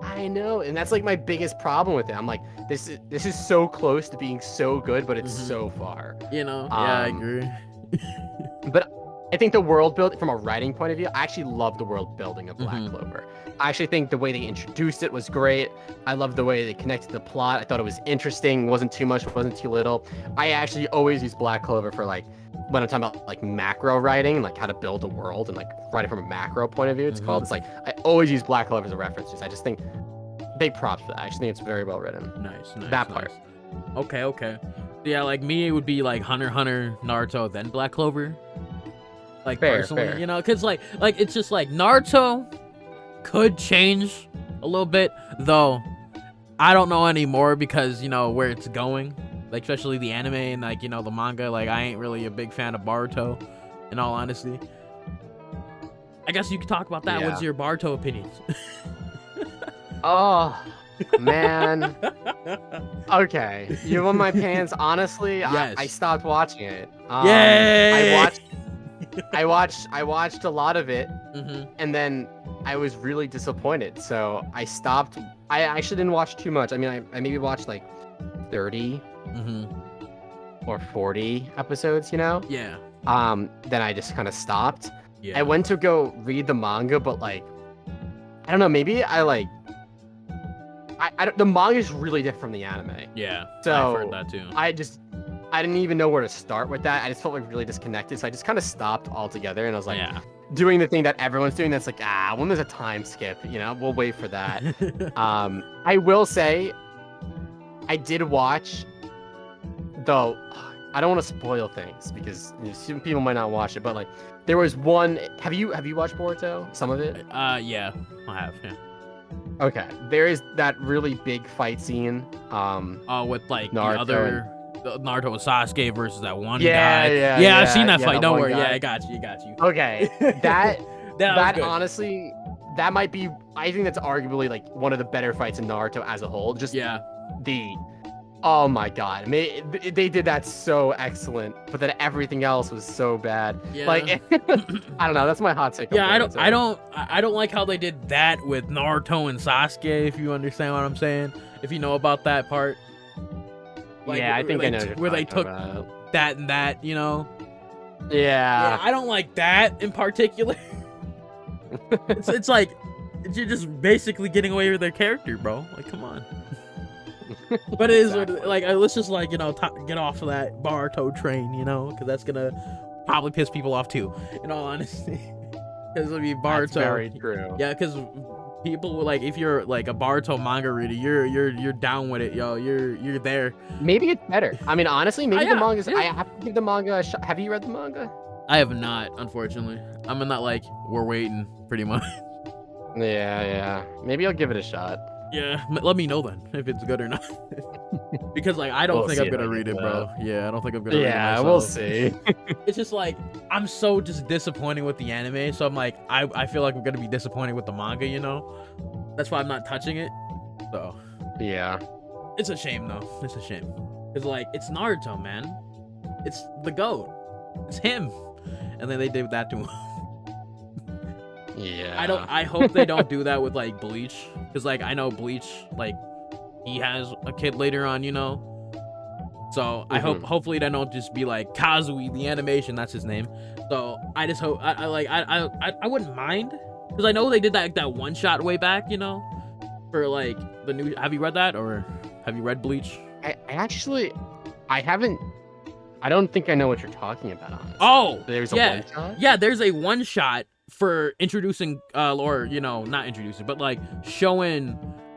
I know, and that's like my biggest problem with it. I'm like, this is so close to being so good, but it's Mhm. so far. You know. Yeah, I Um, agree. But I think the world build from a writing point of view, I actually love the world building of Black Mhm. Clover. I actually think the way they introduced it was great. I love the way they connected the plot. I thought it was interesting. Wasn't too much, wasn't too little. I actually always use Black Clover for like when I'm talking about like macro writing, like how to build a world and like writing from a macro point of view. It's called. It's like I always use Black Clover as a reference. Just I just think big props for that. I just think it's very well written. Nice, nice. That nice. part. Okay, okay. Yeah, like me, it would be like Hunter x Hunter, Naruto, then Black Clover. Like Fair, personally, fair. you know, because like it's just like Naruto could change a little bit, though. I don't know anymore because you know where it's going, like especially the anime and like you know the manga. Like I ain't really a big fan of Boruto, in all honesty. I guess you could talk about that. Yeah. What's your Boruto opinions? Oh man. Okay, you won my pants. Honestly, Yes. I stopped watching it. Yay! I watched a lot of it, Mm-hmm. and then I was really disappointed. So I stopped. I actually didn't watch too much. I mean, I maybe watched like 30 Mm-hmm. or 40 episodes. You know. Yeah. Then I just kind of stopped. Yeah. I went to go read the manga, but like, I don't know. Maybe I like. The manga is really different from the anime. Yeah. So, I've heard that too. I didn't even know where to start with that. I just felt like really disconnected. So I just kind of stopped altogether. And I was like Yeah. doing the thing that everyone's doing. That's like, when there's a time skip, you know, we'll wait for that. I will say I did watch, though, I don't want to spoil things because you know, some people might not watch it, but like there was one, have you watched Boruto? Some of it? Yeah. I have, yeah. Okay. There is that really big fight scene. Oh, with like Naruto the Naruto and Sasuke versus that one Yeah, guy. yeah, I've seen that yeah, fight. that Don't one worry. Yeah, guy. I got you. Okay. That That was good. honestly, that might be. I think that's arguably like one of the better fights in Naruto as a whole. Just Yeah. oh my god, they did that so excellent, but then everything else was so bad. Yeah. Like, I don't know. That's my hot take. on Yeah, Boruto. I don't like how they did that with Naruto and Sasuke. If you understand what I'm saying, if you know about that part. Like, yeah, I think I know what you're where they talking took about. that and that, you know. Yeah. I don't like that in particular. it's like you're just basically getting away with their character, bro. Like, come on. But it is Exactly. like let's just like you know get off of that Boruto train, you know, because that's gonna probably piss people off too. In all honesty, because it'll be Boruto. That's very true. Yeah, because people will, like if you're like a Boruto manga reader, you're down with it, yo. You're there. Maybe it's better. I mean, honestly, maybe Yeah, the manga's. yeah. I have to give the manga a shot. Have you read the manga? I have not, unfortunately. I'm in that like we're waiting pretty much. Yeah. Maybe I'll give it a shot. Yeah, let me know then if it's good or not. Because like I don't We'll think see I'm gonna about read it, that. bro. Yeah, I don't think I'm gonna read it Yeah, myself. we'll see. It's just like I'm so just disappointed with the anime, so I'm like I feel like I'm gonna be disappointed with the manga, you know. That's why I'm not touching it. So Yeah. it's a shame though. It's a shame. Cause like it's Naruto, man. It's the GOAT. It's him. And then they did that to him. Yeah. I hope they don't do that with like Bleach, because like I know Bleach, like he has a kid later on, you know. So I hope hopefully they don't just be like Kazui the animation, that's his name. So I just hope I wouldn't mind, because I know they did that one shot way back, you know, for like the new. Have you read that, or have you read Bleach? I actually, I haven't. I don't think I know what you're talking about. Honestly. Oh, There's a yeah. one shot. Yeah, there's a one shot for introducing or you know, not introducing, but like showing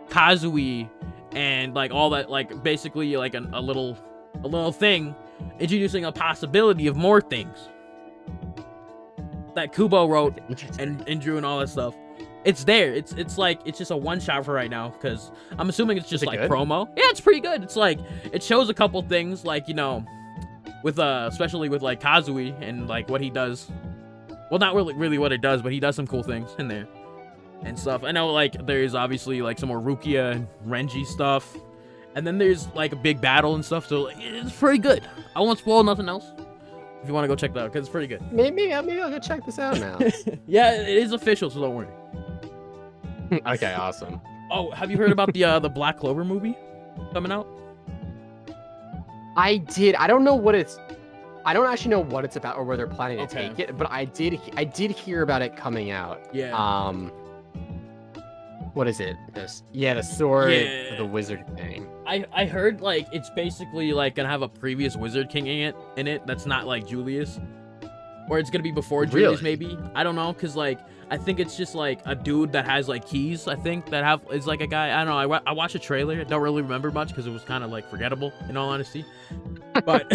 Kazui and like all that, like basically like a little thing introducing a possibility of more things that Kubo wrote and drew and all that stuff. It's there. It's like it's just a one shot for right now, because I'm assuming it's just Is it like good? promo. Yeah, it's pretty good. It's like it shows a couple things, like, you know, with especially with like Kazui and like what he does. Well, not really what it does, but he does some cool things in there and stuff. I know like there's obviously like some more Rukia and Renji stuff, and then there's like a big battle and stuff. So like, it's pretty good. I won't spoil nothing else if you want to go check that out, because it's pretty good. Maybe I'll go check this out now. Yeah, it is official, so don't worry. Okay, awesome. Oh, have you heard about the Black Clover movie coming out? I did. I don't know what it's. I don't actually know what it's about or where they're planning to Okay. take it, but I did hear about it coming out. Yeah. What is it? The sword, Yeah. the wizard thing. I heard like it's basically like gonna have a previous Wizard King in it that's not like Julius, or it's gonna be before Julius Really? maybe. I don't know, cause like I think it's just like a dude that has like keys. I think that have is like a guy. I don't know. I watched a trailer. I don't really remember much because it was kind of like forgettable in all honesty. But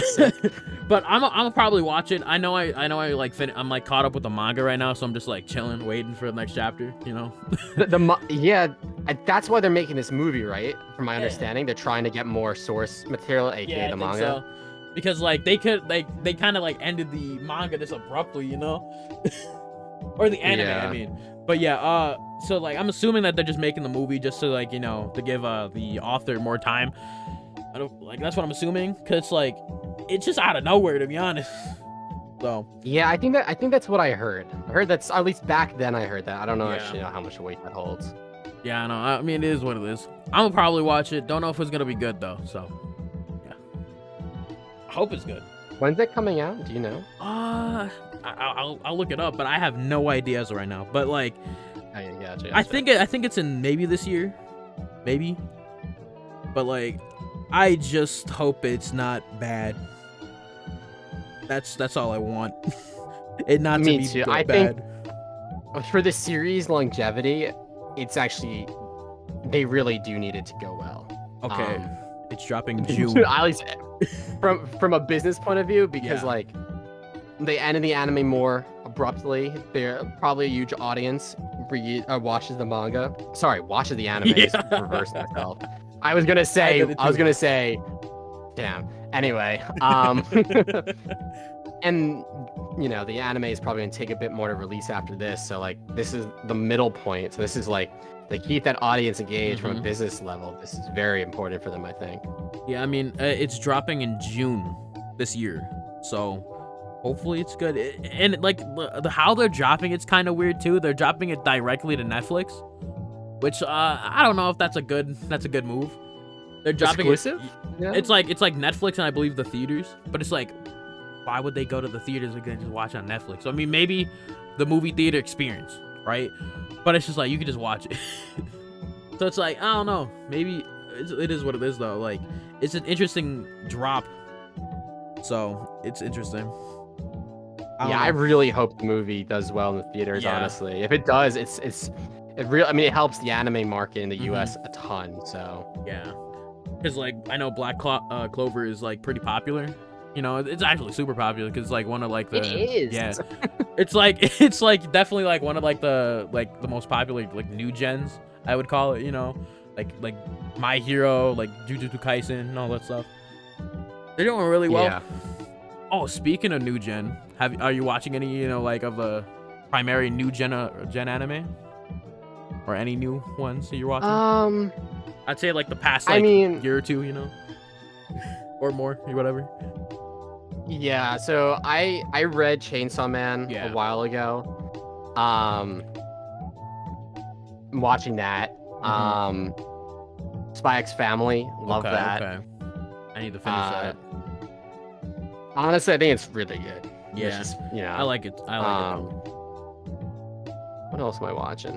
but I'm probably watch it. I know I like I'm like caught up with the manga right now, so I'm just like chilling, waiting for the next chapter. You know. Yeah, that's why they're making this movie, right? From my Yeah. understanding, they're trying to get more source material, aka Yeah, I the think manga. so. Because like they could like they kind of like ended the manga this abruptly, you know, or the anime. Yeah. I mean, but yeah. So like I'm assuming that they're just making the movie just to like to give the author more time. I don't like that's what I'm assuming, cause like it's just out of nowhere to be honest. So Yeah, I think that's what I heard. I heard that's at least back then. I heard that. I don't know Yeah. actually know how much weight that holds. yeah, I know. I mean, it is what it is. I'm gonna probably watch it. Don't know if it's gonna be good though. So yeah, I hope it's good. When's that coming out? Do you know? I'll look it up, but I have no idea as of right now. But like, Oh, yeah, gotcha, I think it's in maybe this year, maybe. But like, I just hope it's not bad. That's all I want. It not Me to be too. bad. I think for the series longevity, it's actually they really do need it to go well. Okay, it's dropping June. At least from a business point of view, because Yeah. like they ended the anime more abruptly. They're probably a huge audience watches the manga. Sorry, watches the anime. Yeah. Just reverse myself. I was gonna say. did it I was too. gonna say. Damn. Anyway, and the anime is probably gonna take a bit more to release after this. So like this is the middle point. So this is like they keep that audience engaged from a Mhm. business level. This is very important for them, I think. Yeah, I mean, it's dropping in June this year, so hopefully it's good. And like the how they're dropping, it's kind of weird too. They're dropping it directly to Netflix, which I don't know if that's a good move. They're dropping Exclusive? it. It's like Netflix and I believe the theaters, but it's like, why would they go to the theaters and just watch on Netflix? So I mean, maybe the movie theater experience, right? But it's just like you can just watch it. So it's like I don't know. Maybe it is what it is though. Like it's an interesting drop. So it's interesting. I really hope the movie does well in the theaters. Yeah. Honestly, if it does, it really. I mean, it helps the anime market in the Mhm. U.S. a ton. So Yeah, because like I know Black Clover is like pretty popular. It's actually super popular because like one of like the it is. yeah, it's like definitely like one of like the most popular like new gens I would call it. Like My Hero, like Jujutsu Kaisen and all that stuff. They're doing really well. Yeah. Oh, speaking of new gen, are you watching any like of the primary new gen anime or any new ones that you're watching? I'd say like the past I like mean, year or two, or more, or whatever. yeah. So I read Chainsaw Man Yeah. a while ago. I'm watching that. Spy X Family, love Okay, that. Okay. I need to finish that. Honestly, I think it's really good. It's Yeah. just, I like it. I like it. What else am I watching?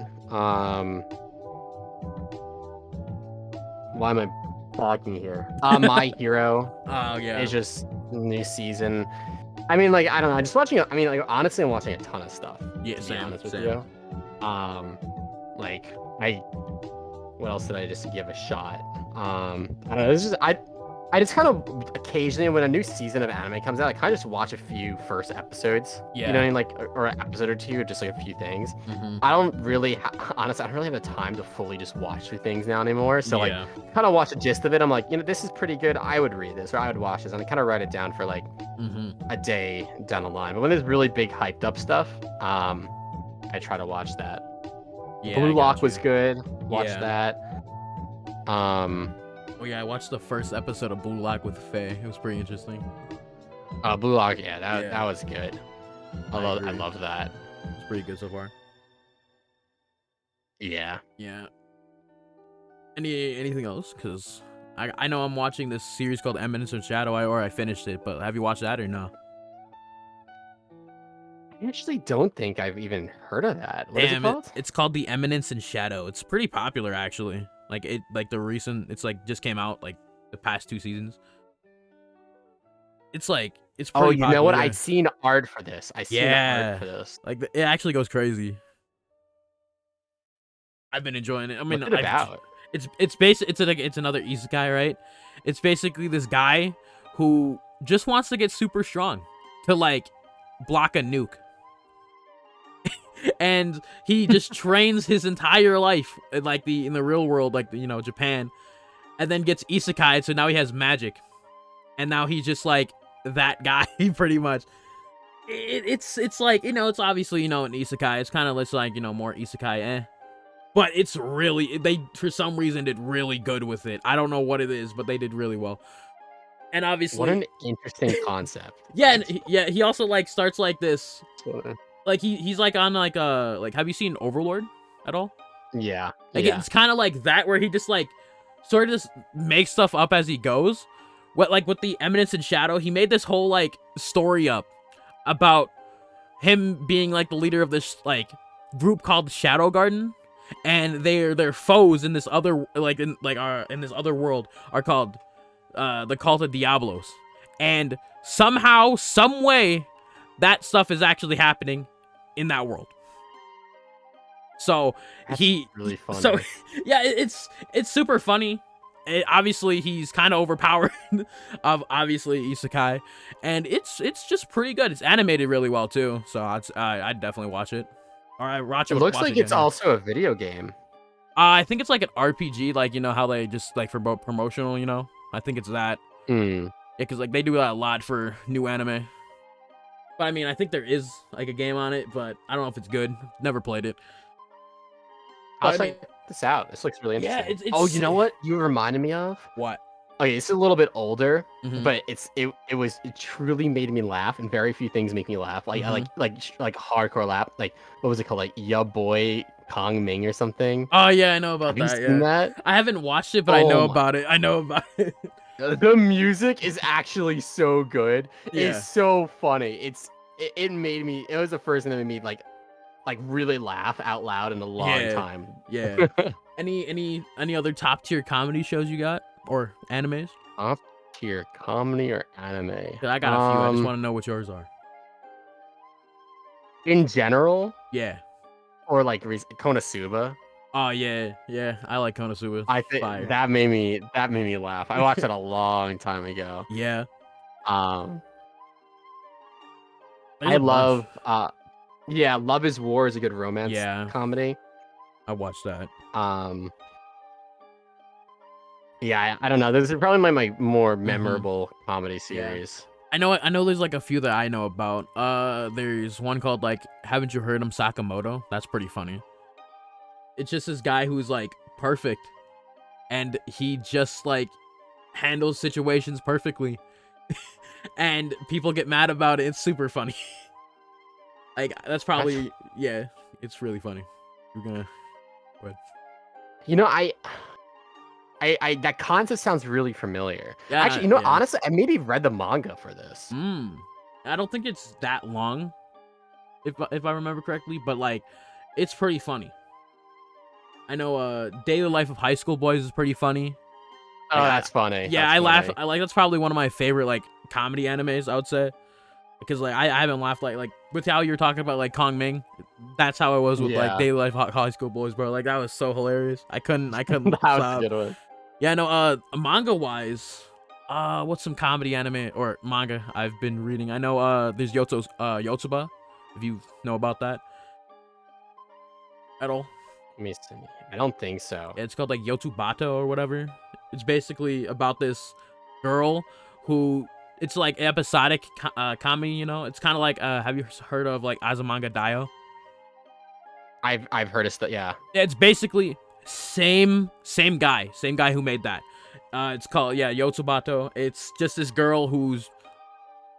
Why am I talking here? My Hero Oh yeah. is just new season. I mean, like I don't know. I'm just watching. I mean, like honestly, I'm watching a ton of stuff. Yeah, To be same, honest with same. you. Like what else did I just give a shot? I don't know. It's just I just kind of occasionally when a new season of anime comes out, I kind of just watch a few first episodes. Yeah. You know what I mean? Like or an episode or two, or just like a few things. Mhm. I don't really, honestly, I don't really have the time to fully just watch through things now anymore. So Yeah. like, kind of watch the gist of it. I'm like, this is pretty good. I would read this or I would watch this, and I kind of write it down for like Mhm. a day down the line. But when there's really big hyped up stuff, I try to watch that. Yeah. Blue I Lock got was you. good. Watch Yeah. that. Oh yeah, I watched the first episode of Blue Lock with Faye. It was pretty interesting. Blue Lock, yeah, Yeah. that was good. I agree. love that. It's pretty good so far. Yeah. Yeah. Anything else? Cause I know I'm watching this series called Eminence of Shadow, or I finished it, but have you watched that or no? actually don't think I've even heard of that. What is it Damn it! called? It's called The Eminence in Shadow. It's pretty popular actually. Like the recent. It's like just came out like the past 2 seasons. It's Oh, pretty you know what? popular. I've seen art for this. I seen art Yeah. for this. Like it actually goes crazy. I've been enjoying it. I mean, What's it about? it's another isekai, right? It's basically this guy who just wants to get super strong to like block a nuke. And he just trains his entire life in the real world, like Japan, and then gets isekai, so now he has magic. And now he's just like that guy pretty much. It's like, it's obviously, an isekai. It's kind of less like, more isekai but it's really, they for some reason did really good with it. I don't know what it is, but they did really well. And obviously, What an interesting concept. yeah, and he also like starts like this, Uh, like he's like on like have you seen Overlord at all? Yeah. Like Yeah. it's kind of like that, where he just like sort of just makes stuff up as he goes. With the Eminence and Shadow, he made this whole like story up about him being like the leader of this like group called Shadow Garden, and their foes in this other in this other world are called the Cult of Diablos. And somehow, some way, that stuff is actually happening in that world. So That's he really funny. So yeah, it's super funny. Obviously, he's kind of overpowered of obviously isekai, and it's just pretty good. It's animated really well too, so I'd definitely watch it. Or I watch it. It looks watch like it it's again, yeah. also a video game. I think it's like an RPG, like how they just like for promotional, I think it's that. Hmm. Yeah, because like they do that a lot for new anime. But I mean, I think there is like a game on it, but I don't know if it's good. Never played it. I'll But I mean, check this out. This looks really yeah, interesting. it's Oh, you know what you reminded me of? what? Okay, it's a little bit older, Mhm. but it truly made me laugh, and very few things make me laugh. Like I like hardcore laugh. Like what was it called? Like Ya Boy Kong Ming or something. Oh yeah, I know about Have you that. seen Yeah, that? I haven't watched it, but I know Oh my! about it. I know about it. The music is actually so good. Yeah, It's so funny. It made me. It was the first thing that made me like really laugh out loud in a long yeah, time. yeah. Any other top tier comedy shows you got or animes? Off tier comedy or anime? 'Cause I got a few. I just want to know what yours are. In general, Yeah. or like Konosuba. Oh yeah, yeah. I like Konosuba. I think Fire. that made me laugh. I watched it a long time ago. Yeah. Um, There's I a bunch. love yeah, Love is War is a good romance Yeah. comedy. I watched that. Um, yeah, I don't know. This is probably my more memorable comedy Yeah. series. I know there's like a few that I know about. There's one called like Haven't You Heard Him Sakamoto? That's pretty funny. It's just this guy who's like perfect, and he just like handles situations perfectly. And people get mad about it. It's super funny. Like that's probably yeah, it's really funny. We're gonna what? You know, I that concept sounds really familiar. Yeah, Actually, you know, yeah. honestly, I maybe read the manga for this. I don't think it's that long, if I remember correctly, but like it's pretty funny. I know Daily Life of High School Boys is pretty funny. Oh, Like, that's funny. Yeah, That's I laugh. funny. I like that's probably one of my favorite like comedy animes, I would say. Because like I haven't laughed like with how you're talking about like Kong Ming. That's how it was with like Yeah. Daily Life of High School Boys, bro. Like that was so hilarious. I couldn't That was a stop. good one. Yeah, no, manga wise, what's some comedy anime or manga I've been reading? I know there's Yotsuba, if you know about that at all. Let me see. I don't think so. It's called like Yotubato or whatever. It's basically about this girl who it's like episodic comedy, It's kind of like have you heard of like Azumanga Daioh? I've heard of stuff. Yeah. It's basically same guy who made that. It's called Yotsubato. It's just this girl who's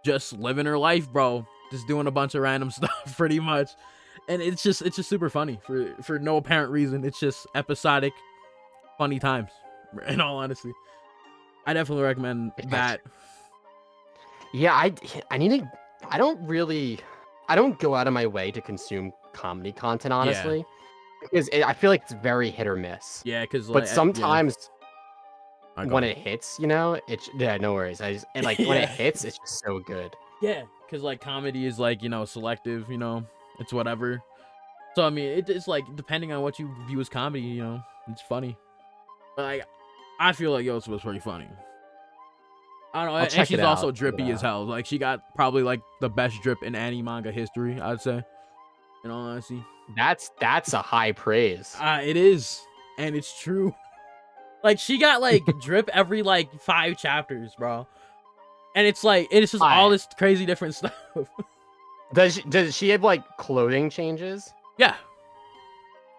just living her life, bro. Just doing a bunch of random stuff, pretty much. And it's just super funny for no apparent reason. It's just episodic, funny times. In all honesty, I definitely recommend that. Yeah, I need to. I don't really I don't go out of my way to consume comedy content, Yeah. honestly, because I feel like it's very hit or miss. Yeah, because But like sometimes I go when ahead. it hits, you know, it's yeah, no worries. And like when Yeah. it hits, it's just so good. Yeah, because like comedy is like, you know, selective, you know, it's whatever. So I mean, it's like depending on what you view as comedy, you know, it's funny. But like, I feel like Yosa was pretty funny. I don't know, I'll and check it she's out. also check it drippy as out. hell. Like she got probably like the best drip in any manga history, I'd say. In all honesty, That's a high praise. it is, and it's true. Like she got like drip every like 5 chapters, bro. And it's like it's just all Alright. this crazy different stuff. Does she have like clothing changes? Yeah.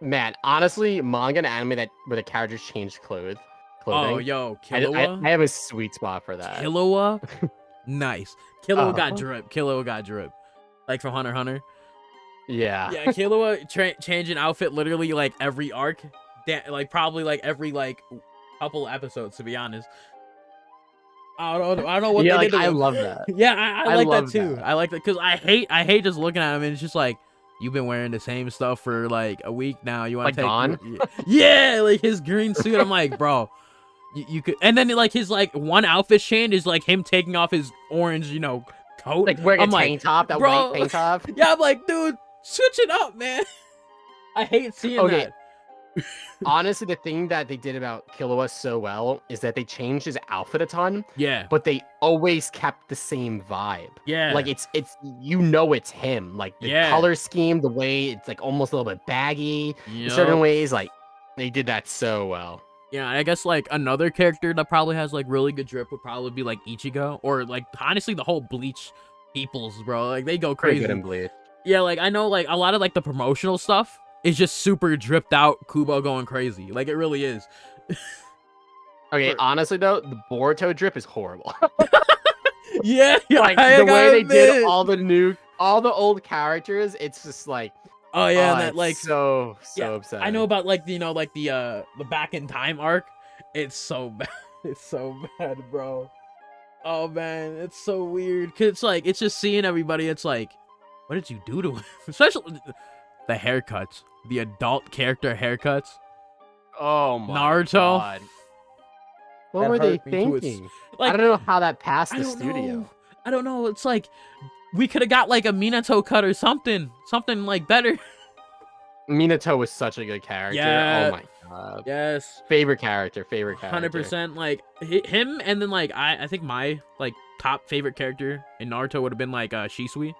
Man, honestly, manga and anime that where the characters change clothing. Oh, yo, I Killua. have a sweet spot for that. Killua, nice. Killua got Oh. drip. Killua got drip. Like from Hunter x Hunter. Yeah. Yeah, Killua changing outfit literally like every arc. Like probably like every like couple episodes, to be honest. I don't know what Yeah, they like did to I him. love that. Yeah, I like that love too. that. I like that because I hate just looking at him and it's just like you've been wearing the same stuff for like a week now. You want Like to take gone? Yeah, like his green suit. I'm like, bro, you could. And then like his like one outfit change is like him taking off his orange, you know, coat. Like wearing I'm a like, tank top, that bro, white tank top. yeah, I'm like, dude, switch it up, man. I hate seeing Okay. that. Honestly, the thing that they did about Killua so well is that they changed his outfit a ton, Yeah, but they always kept the same vibe. yeah, Like it's you know it's him. Like the Yeah. color scheme, the way it's like almost a little bit baggy in certain Yup. ways, like they did that so well. Yeah, I guess like another character that probably has like really good drip would probably be like Ichigo or like honestly the whole Bleach peoples, bro. Like they go Pretty crazy. good in Bleach. Yeah, like I know like a lot of like the promotional stuff is just super dripped out Kubo going crazy. Like it really is. Okay, For- honestly though, the Boruto drip is horrible. Yeah, Like I the way gotta they did admit. all the old characters, it's just like Oh yeah, and oh, that it's like so yeah, upsetting. I know about like you know like the back in time arc. It's so bad. It's so bad, bro. Oh man, it's so weird. Cause it's like it's just seeing everybody. It's like, what did you do to him? Especially the haircuts, the adult character haircuts. Oh my Naruto. God. What That were they hurt me to its- thinking? Like I don't know how that passed I the don't studio. know. I don't know. It's like we could have got like a Minato cut or something like better. Minato was such a good character. Yeah. Oh my God. Yes. Favorite character. 100%. Like him, and then like I think my like top favorite character in Naruto would have been like Shisui.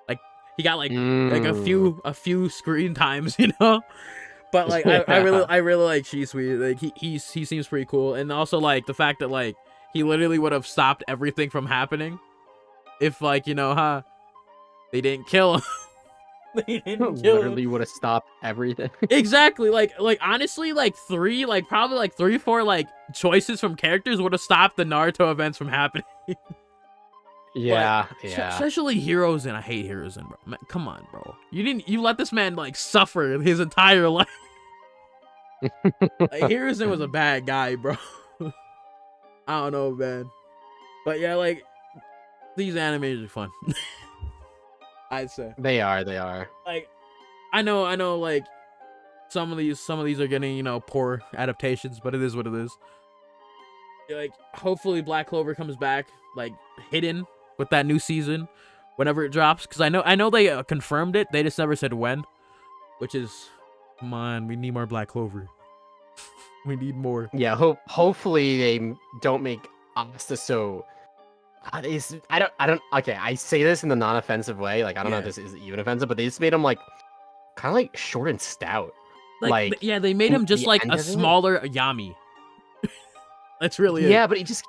Like he got like a few screen times, you know. But like I really like Shisui. Like he seems pretty cool, and also like the fact that like he literally would have stopped everything from happening if like you know they didn't kill him. They didn't kill him. Literally would have stopped everything. Exactly. Like honestly, like probably like 3-4 like choices from characters would have stopped the Naruto events from happening. Yeah, Like, yeah. Especially Hiruzen. I hate Hiruzen, bro. Man, come on, bro. You let this man like suffer his entire life. Like, Hiruzen was a bad guy, bro. I don't know, man. But yeah, like these animes are fun. I'd say. They are. Like I know like some of these are getting, you know, poor adaptations, but it is what it is. Like hopefully Black Clover comes back like hidden with that new season whenever it drops, because I know they confirmed it, they just never said when, which is, come on, we need more Black Clover. We need more. Yeah. Hopefully they don't make Asta so. I don't. Okay, I say this in the non-offensive way. Like I don't know if Yeah. this is even offensive, but they just made him like kind of like short and stout. Like yeah, they made in him just the like end a of it? smaller Yami. That's really it. Yeah, but his just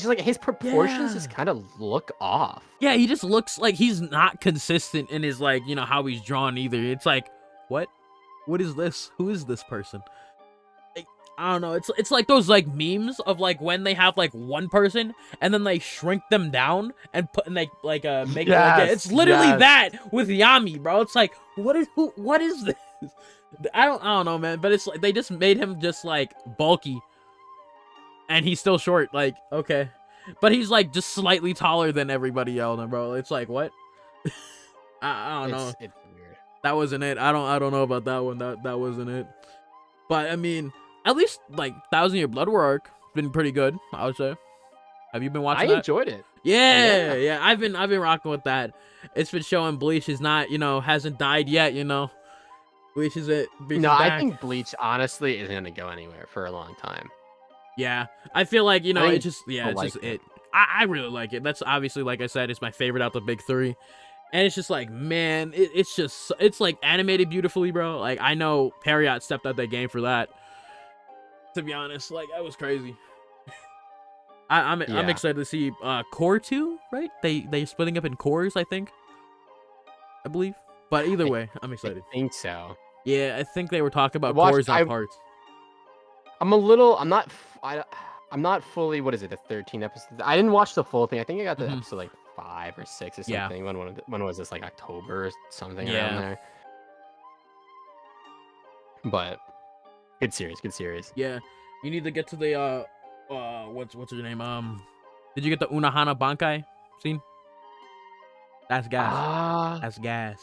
like his proportions just Yeah. kind of look off. Yeah, he just looks like he's not consistent in his like, you know, how he's drawn either. It's like, what is this? Who is this person? Like, I don't know. It's like those like memes of like when they have like one person and then they shrink them down and put and they like make it like that. It's literally yes. that with Yami, bro. It's like what is this? I don't know, man. But it's like they just made him just like bulky, and he's still short. Like okay, but he's like just slightly taller than everybody else, bro. It's like what? I don't know. It's weird. That wasn't it. I don't know about that one. That wasn't it. But I mean, at least like Thousand Year Blood War arc been pretty good, I would say. Have you been I watching that? enjoyed it. Yeah, Yeah. yeah. I've been rocking with that. It's been showing Bleach is not, hasn't died yet, Bleach is it. Bleach No, is I back. think Bleach honestly isn't gonna go anywhere for a long time. Yeah. I feel like, think it's just people it's like just it. it. I really like it. That's obviously, like I said, it's my favorite out the big three. And it's just like, man, it's like animated beautifully, bro. Like I know Period stepped up their game for that. To be honest, like that was crazy. I'm Yeah. excited to see Core 2, right? They splitting up in cores, I think. I believe. But either way, I'm I excited. think so. Yeah, I think they were talking about Watch- cores, not I- parts. I'm not fully. What is it? The 13 episodes. I didn't watch the full thing. I think I got the Mhm. episode like 5 or 6 or Yeah. something. When was this? Like October or something Yeah. around there. But good series. Good series. Yeah, you need to get to the what's her name? Did you get the Unohana Bankai scene? That's gas. Ah. That's gas.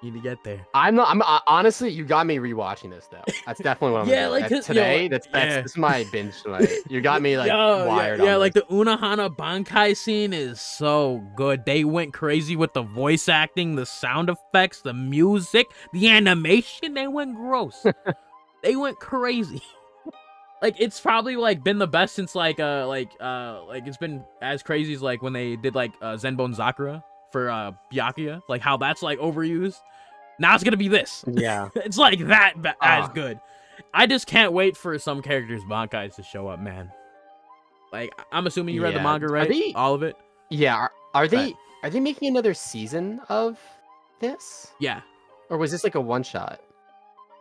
You need to get there. I'm honestly, you got me rewatching this though. That's definitely what I'm Yeah, gonna do. like, That's 'cause, today. yeah. This is my binge tonight. You got me like wired. yeah, on like this. the Unohana Bankai scene is so good. They went crazy with the voice acting, the sound effects, the music, the animation. They went gross. They went crazy. Like it's probably like been the best since like it's been as crazy as like when they did like Zenbone Sakura for Byakuya, like how that's like overused. Now it's gonna be this. Yeah. It's like that as Ah. good. I just can't wait for some characters' bankais to show up, man. Like I'm assuming you read the Yeah. manga, Are right? they- All of it. Yeah. Are they Right. are they making another season of this? Yeah. Or was this like a one shot?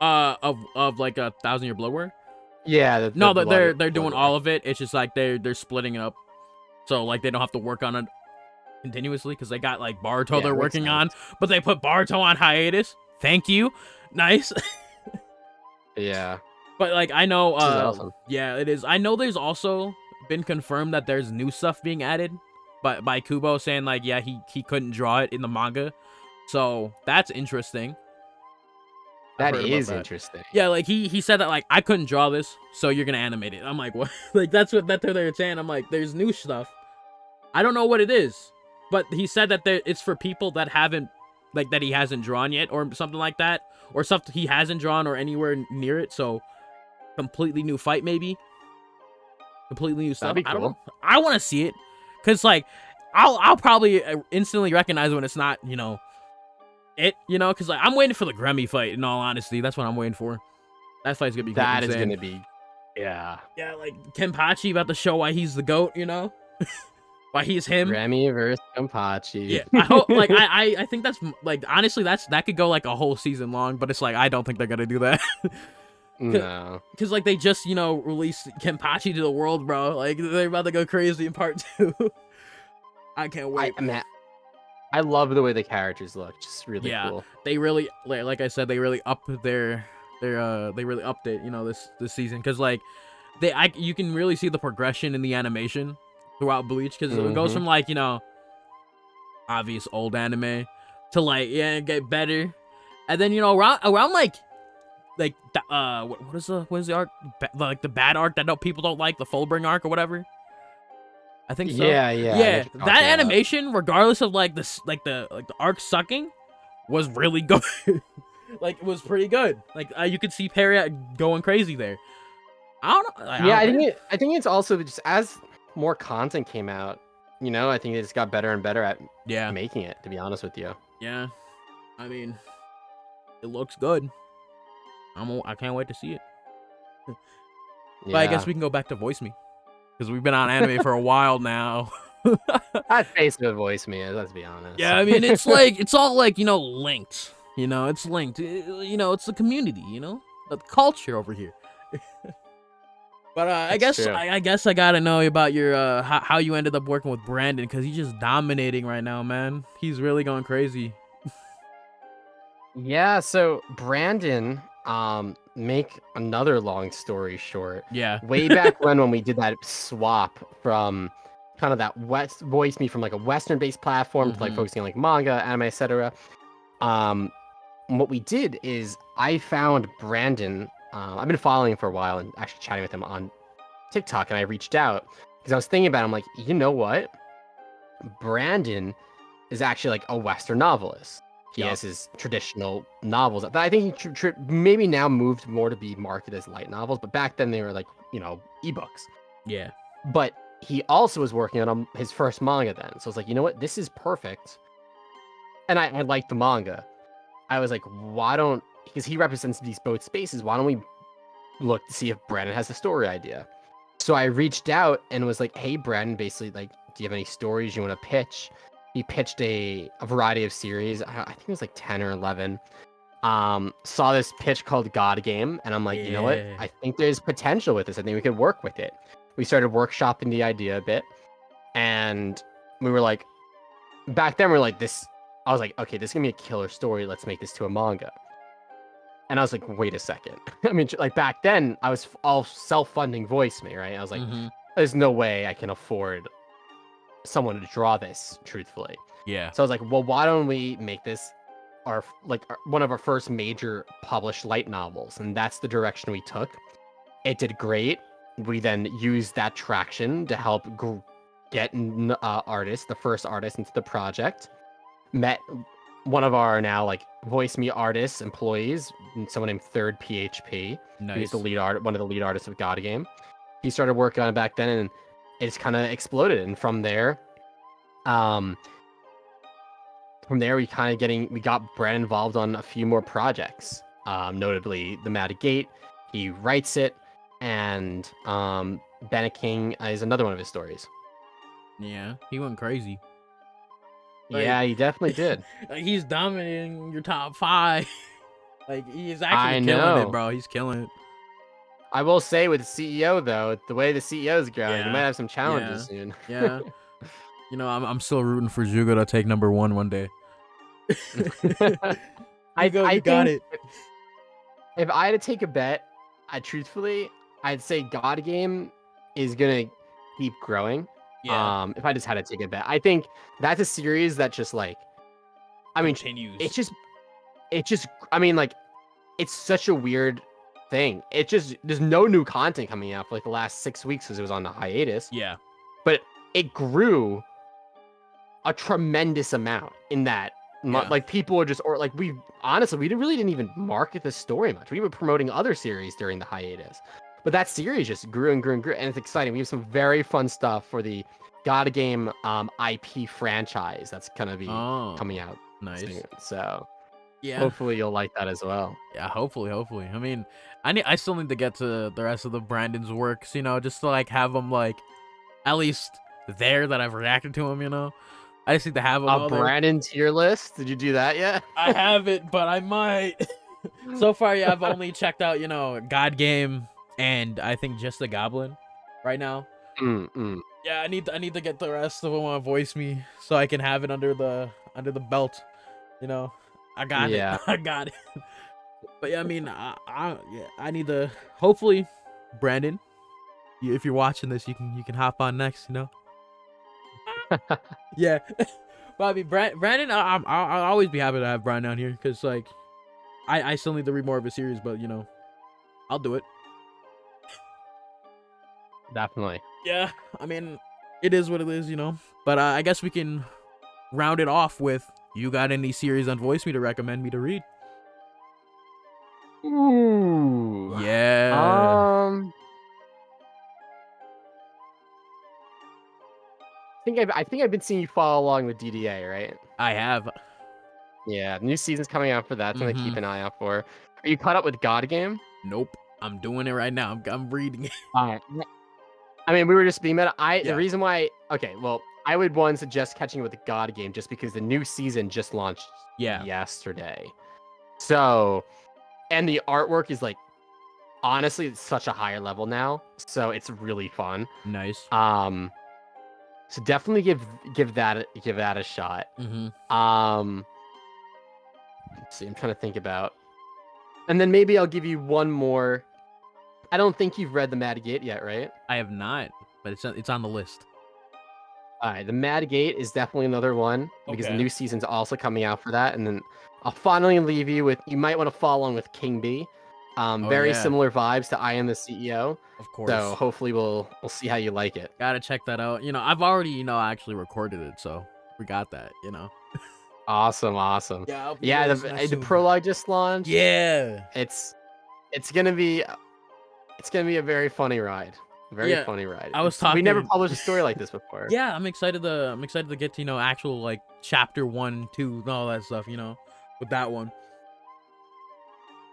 Of like a 1,000 Year Blood War. Yeah. No, they're doing all of it. It's just like they're splitting it up, so like they don't have to work on it continuously because they got like Baruto Yeah, they're makes working sense. on, but they put Baruto on hiatus. Thank you, nice. Yeah. But like I know, This is awesome. yeah, it is. I know there's also been confirmed that there's new stuff being added, but by Kubo saying like yeah he couldn't draw it in the manga, so that's interesting. I've That heard about is that. interesting. Yeah, like he said that like I couldn't draw this, so you're gonna animate it. I'm like, what? Like that's what they're saying. I'm like, there's new stuff. I don't know what it is, but he said that it's for people that haven't, like that he hasn't drawn yet, or something like that, or something he hasn't drawn or anywhere near it. So completely new fight, maybe. Completely new stuff. That'd be I don't cool. know. I want to see it, cause like I'll probably instantly recognize when it's not, because like I'm waiting for the Grammy fight. In all honesty, that's what I'm waiting for. That fight's gonna be That is insane. gonna be. Yeah. Yeah, like Kenpachi about to show why he's the GOAT, why he's him. Remy versus Kenpachi. Yeah, I hope. Like I think that's like honestly that could go like a whole season long, but it's like I don't think they're gonna do that No. because like they just released Kenpachi to the world, bro. Like they're about to go crazy in part 2. I can't wait. I love the way the characters look. Just really Yeah. cool. They really like I said, they really upped they really upped it, this season, because like you can really see the progression in the animation throughout Bleach, because it goes Mhm. from like obvious old anime to like get better, and then around like what is the arc, like the bad arc that people don't like, the Fullbring arc or whatever. I think so. Yeah. I know what you're talking That about. animation, regardless of like the arc sucking, was really good. Like it was pretty good. Like you could see Perry going crazy there. I don't know. Yeah, I think it's also just as more content came out, I think it just got better and better at Yeah, making it. To be honest with you. yeah. I mean, it looks good. I can't wait to see it. But I guess we can go back to Voice Me, because we've been on anime for a while now. That face would voice me. Let's be honest. Yeah, I mean it's like it's all like linked. It's linked. It's the community. The culture over here. But I That's guess true. I guess I gotta know about your how you ended up working with Brandon, because he's just dominating right now, man. He's really going crazy. Yeah. So Brandon, make another long story short. Yeah. Way back when we did that swap from kind of that west voice me from like a Western based platform to like Mhm. focusing on like manga, anime, etc. Um, what we did is I found Brandon. I've been following him for a while and actually chatting with him on TikTok, and I reached out because I was thinking about him. Like, you know what? Brandon is actually like a Western novelist. He Yup. has his traditional novels that I think he maybe now moved more to be marketed as light novels, but back then they were like, ebooks. Yeah. But he also was working on his first manga then. So I was like, you know what? This is perfect. And I liked the manga. I was like, why don't, because he represents these both spaces, why don't we look to see if Brandon has a story idea? So I reached out and was like, hey, Brandon, basically, like, do you have any stories you want to pitch? He pitched a variety of series. I think it was like 10 or 11. Saw this pitch called God Game, and I'm like, you know what? Yeah. I think there's potential with this. I think we could work with it. We started workshopping the idea a bit, and we were like, back then we are like this. I was like, okay, this is gonna be a killer story. Let's make this to a manga. And I was like, wait a second. I mean, like back then, I was all self-funding voice me, right? I was like, Mhm. there's no way I can afford someone to draw this truthfully. Yeah. So I was like, well, why don't we make this one of our first major published light novels? And that's the direction we took. It did great. We then used that traction to help get artists, the first artist into the project. Met one of our now like voice me artists, employees, someone named Third PHP. He's Nice. one of the lead artists of God Game. He started working on it back then, and it's kind of exploded. And um, from there, we got Brad involved on a few more projects. Notably, The Mad Gate. He writes it, and Bennett King is another one of his stories. Yeah. He went crazy. Like, Yeah, he definitely did. like he's dominating your top 5. Like he's actually I killing it, know. bro. He's killing it. I will say with the CEO though, the way the CEO is growing, he might Yeah. have some challenges Yeah. soon. Yeah. I'm still rooting for Zugo to take number 1 one day. Zugo, I you got think it. if I had to take a bet, I'd say God Game is gonna keep growing. Yeah. If I just had to take a bet, I think that's a series that just like, I mean, Continues. it's just, I mean, like, it's such a weird thing. It just there's no new content coming out for like the last 6 weeks because it was on the hiatus, Yeah. but it grew a tremendous amount in that. Yeah. Like people are just, or like we honestly, we really didn't even market the story much. We were promoting other series during the hiatus, but that series just grew and grew and grew, and it's exciting. We have some very fun stuff for the God Game IP franchise that's gonna be Oh, coming out soon. nice. So Yeah. hopefully you'll like that as well. Yeah, hopefully. I mean, I still need to get to the rest of the Brandon's works, just to like have them like at least there that I've reacted to him. I just need to have them A all there. Brandon tier list? Did you do that yet? I haven't, but I might. So far, yeah, I've only checked out, God Game and I think Just a Goblin right now. Mm-mm. Yeah, I need to get the rest of them on Voice Me so I can have it under the belt. I got it. Yeah, I got it. But yeah, I mean, I need to. Hopefully, Brandon, if you're watching this, you can hop on next. Yeah. But I mean, Brandon, I'll always be happy to have Brian down here because like, I still need to read more of his series, but I'll do it. definitely. Yeah, I mean, it is what it is. But I guess we can round it off with, you got any series on Voice Me to recommend me to read? Ooh. Yeah, I think I've been seeing you follow along with DDA, right? I have. Yeah, the new season's coming out for that. Something to keep Mm-hmm. an eye out for. Are you caught up with God Game? Nope, I'm doing it right now. I'm reading it. Alright. I mean, we were just being meta. The Yeah. reason why, okay, well, I would suggest catching it with the God Game just because the new season just launched Yeah. yesterday. So, and the artwork is like, honestly, it's such a higher level now. So it's really fun. Nice. So definitely give that a shot. Mm-hmm. Let's see, I'm trying to think about, and then maybe I'll give you one more. I don't think you've read the Mad Gate yet, right? I have not, but it's on the list. All right, the Mad Gate is definitely another one because the Okay. new season's also coming out for that. And then I'll finally leave you with, you might want to follow on with King B. Oh Very yeah, similar vibes to I Am the CEO. of So course. hopefully we'll see how you like it. Gotta check that out. You know, I've already, actually recorded it, so we got that. Awesome, awesome. Yeah, I'll be Yeah, releasing that the soon. prologue just launched. Yeah. It's gonna be a very funny ride. Very Yeah. funny ride. I was We never talking. published a story like this before. Yeah, I'm excited to get to, actual like chapter 1, 2, and all that stuff, with that one.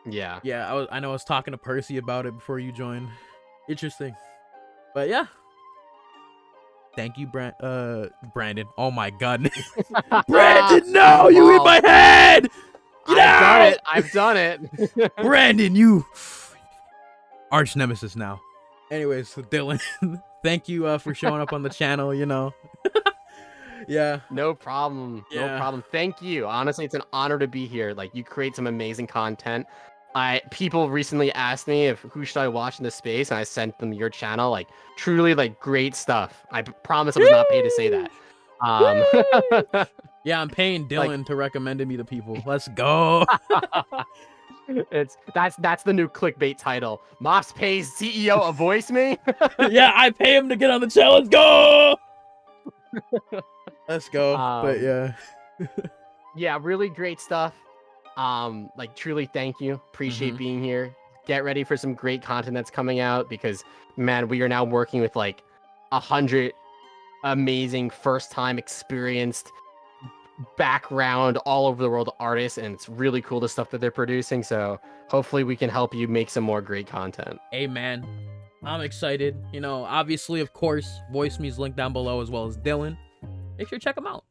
Yeah. Yeah, I know I was talking to Percy about it before you joined. Interesting. But yeah. Thank you, Brandon. Oh my god. Brandon, no, you in my head! Get out! I've done it. Brandon, you arch nemesis now. Anyways, so Dylan, thank you for showing up on the channel, Yeah. No problem. No Yeah. problem. Thank you. Honestly, it's an honor to be here. Like, you create some amazing content. People recently asked me if who should I watch in this space, and I sent them your channel. Like, truly, like, great stuff. I promise I was not paid to say that. Yeah, I'm paying Dylan Like- to recommend me to people. Let's go. That's the new clickbait title. Mops pays CEO to voice me. Yeah, I pay him to get on the channel. Let's go. Let's go. But yeah. Yeah, really great stuff. Like, truly thank you. Appreciate Mhm. being here. Get ready for some great content that's coming out because, man, we are now working with like 100 amazing first-time experienced background all over the world artists, and it's really cool the stuff that they're producing. So hopefully we can help you make some more great content. Hey man, I'm excited. Obviously, of course, Voice Me's link down below as well as Dylan. Make sure to check them out.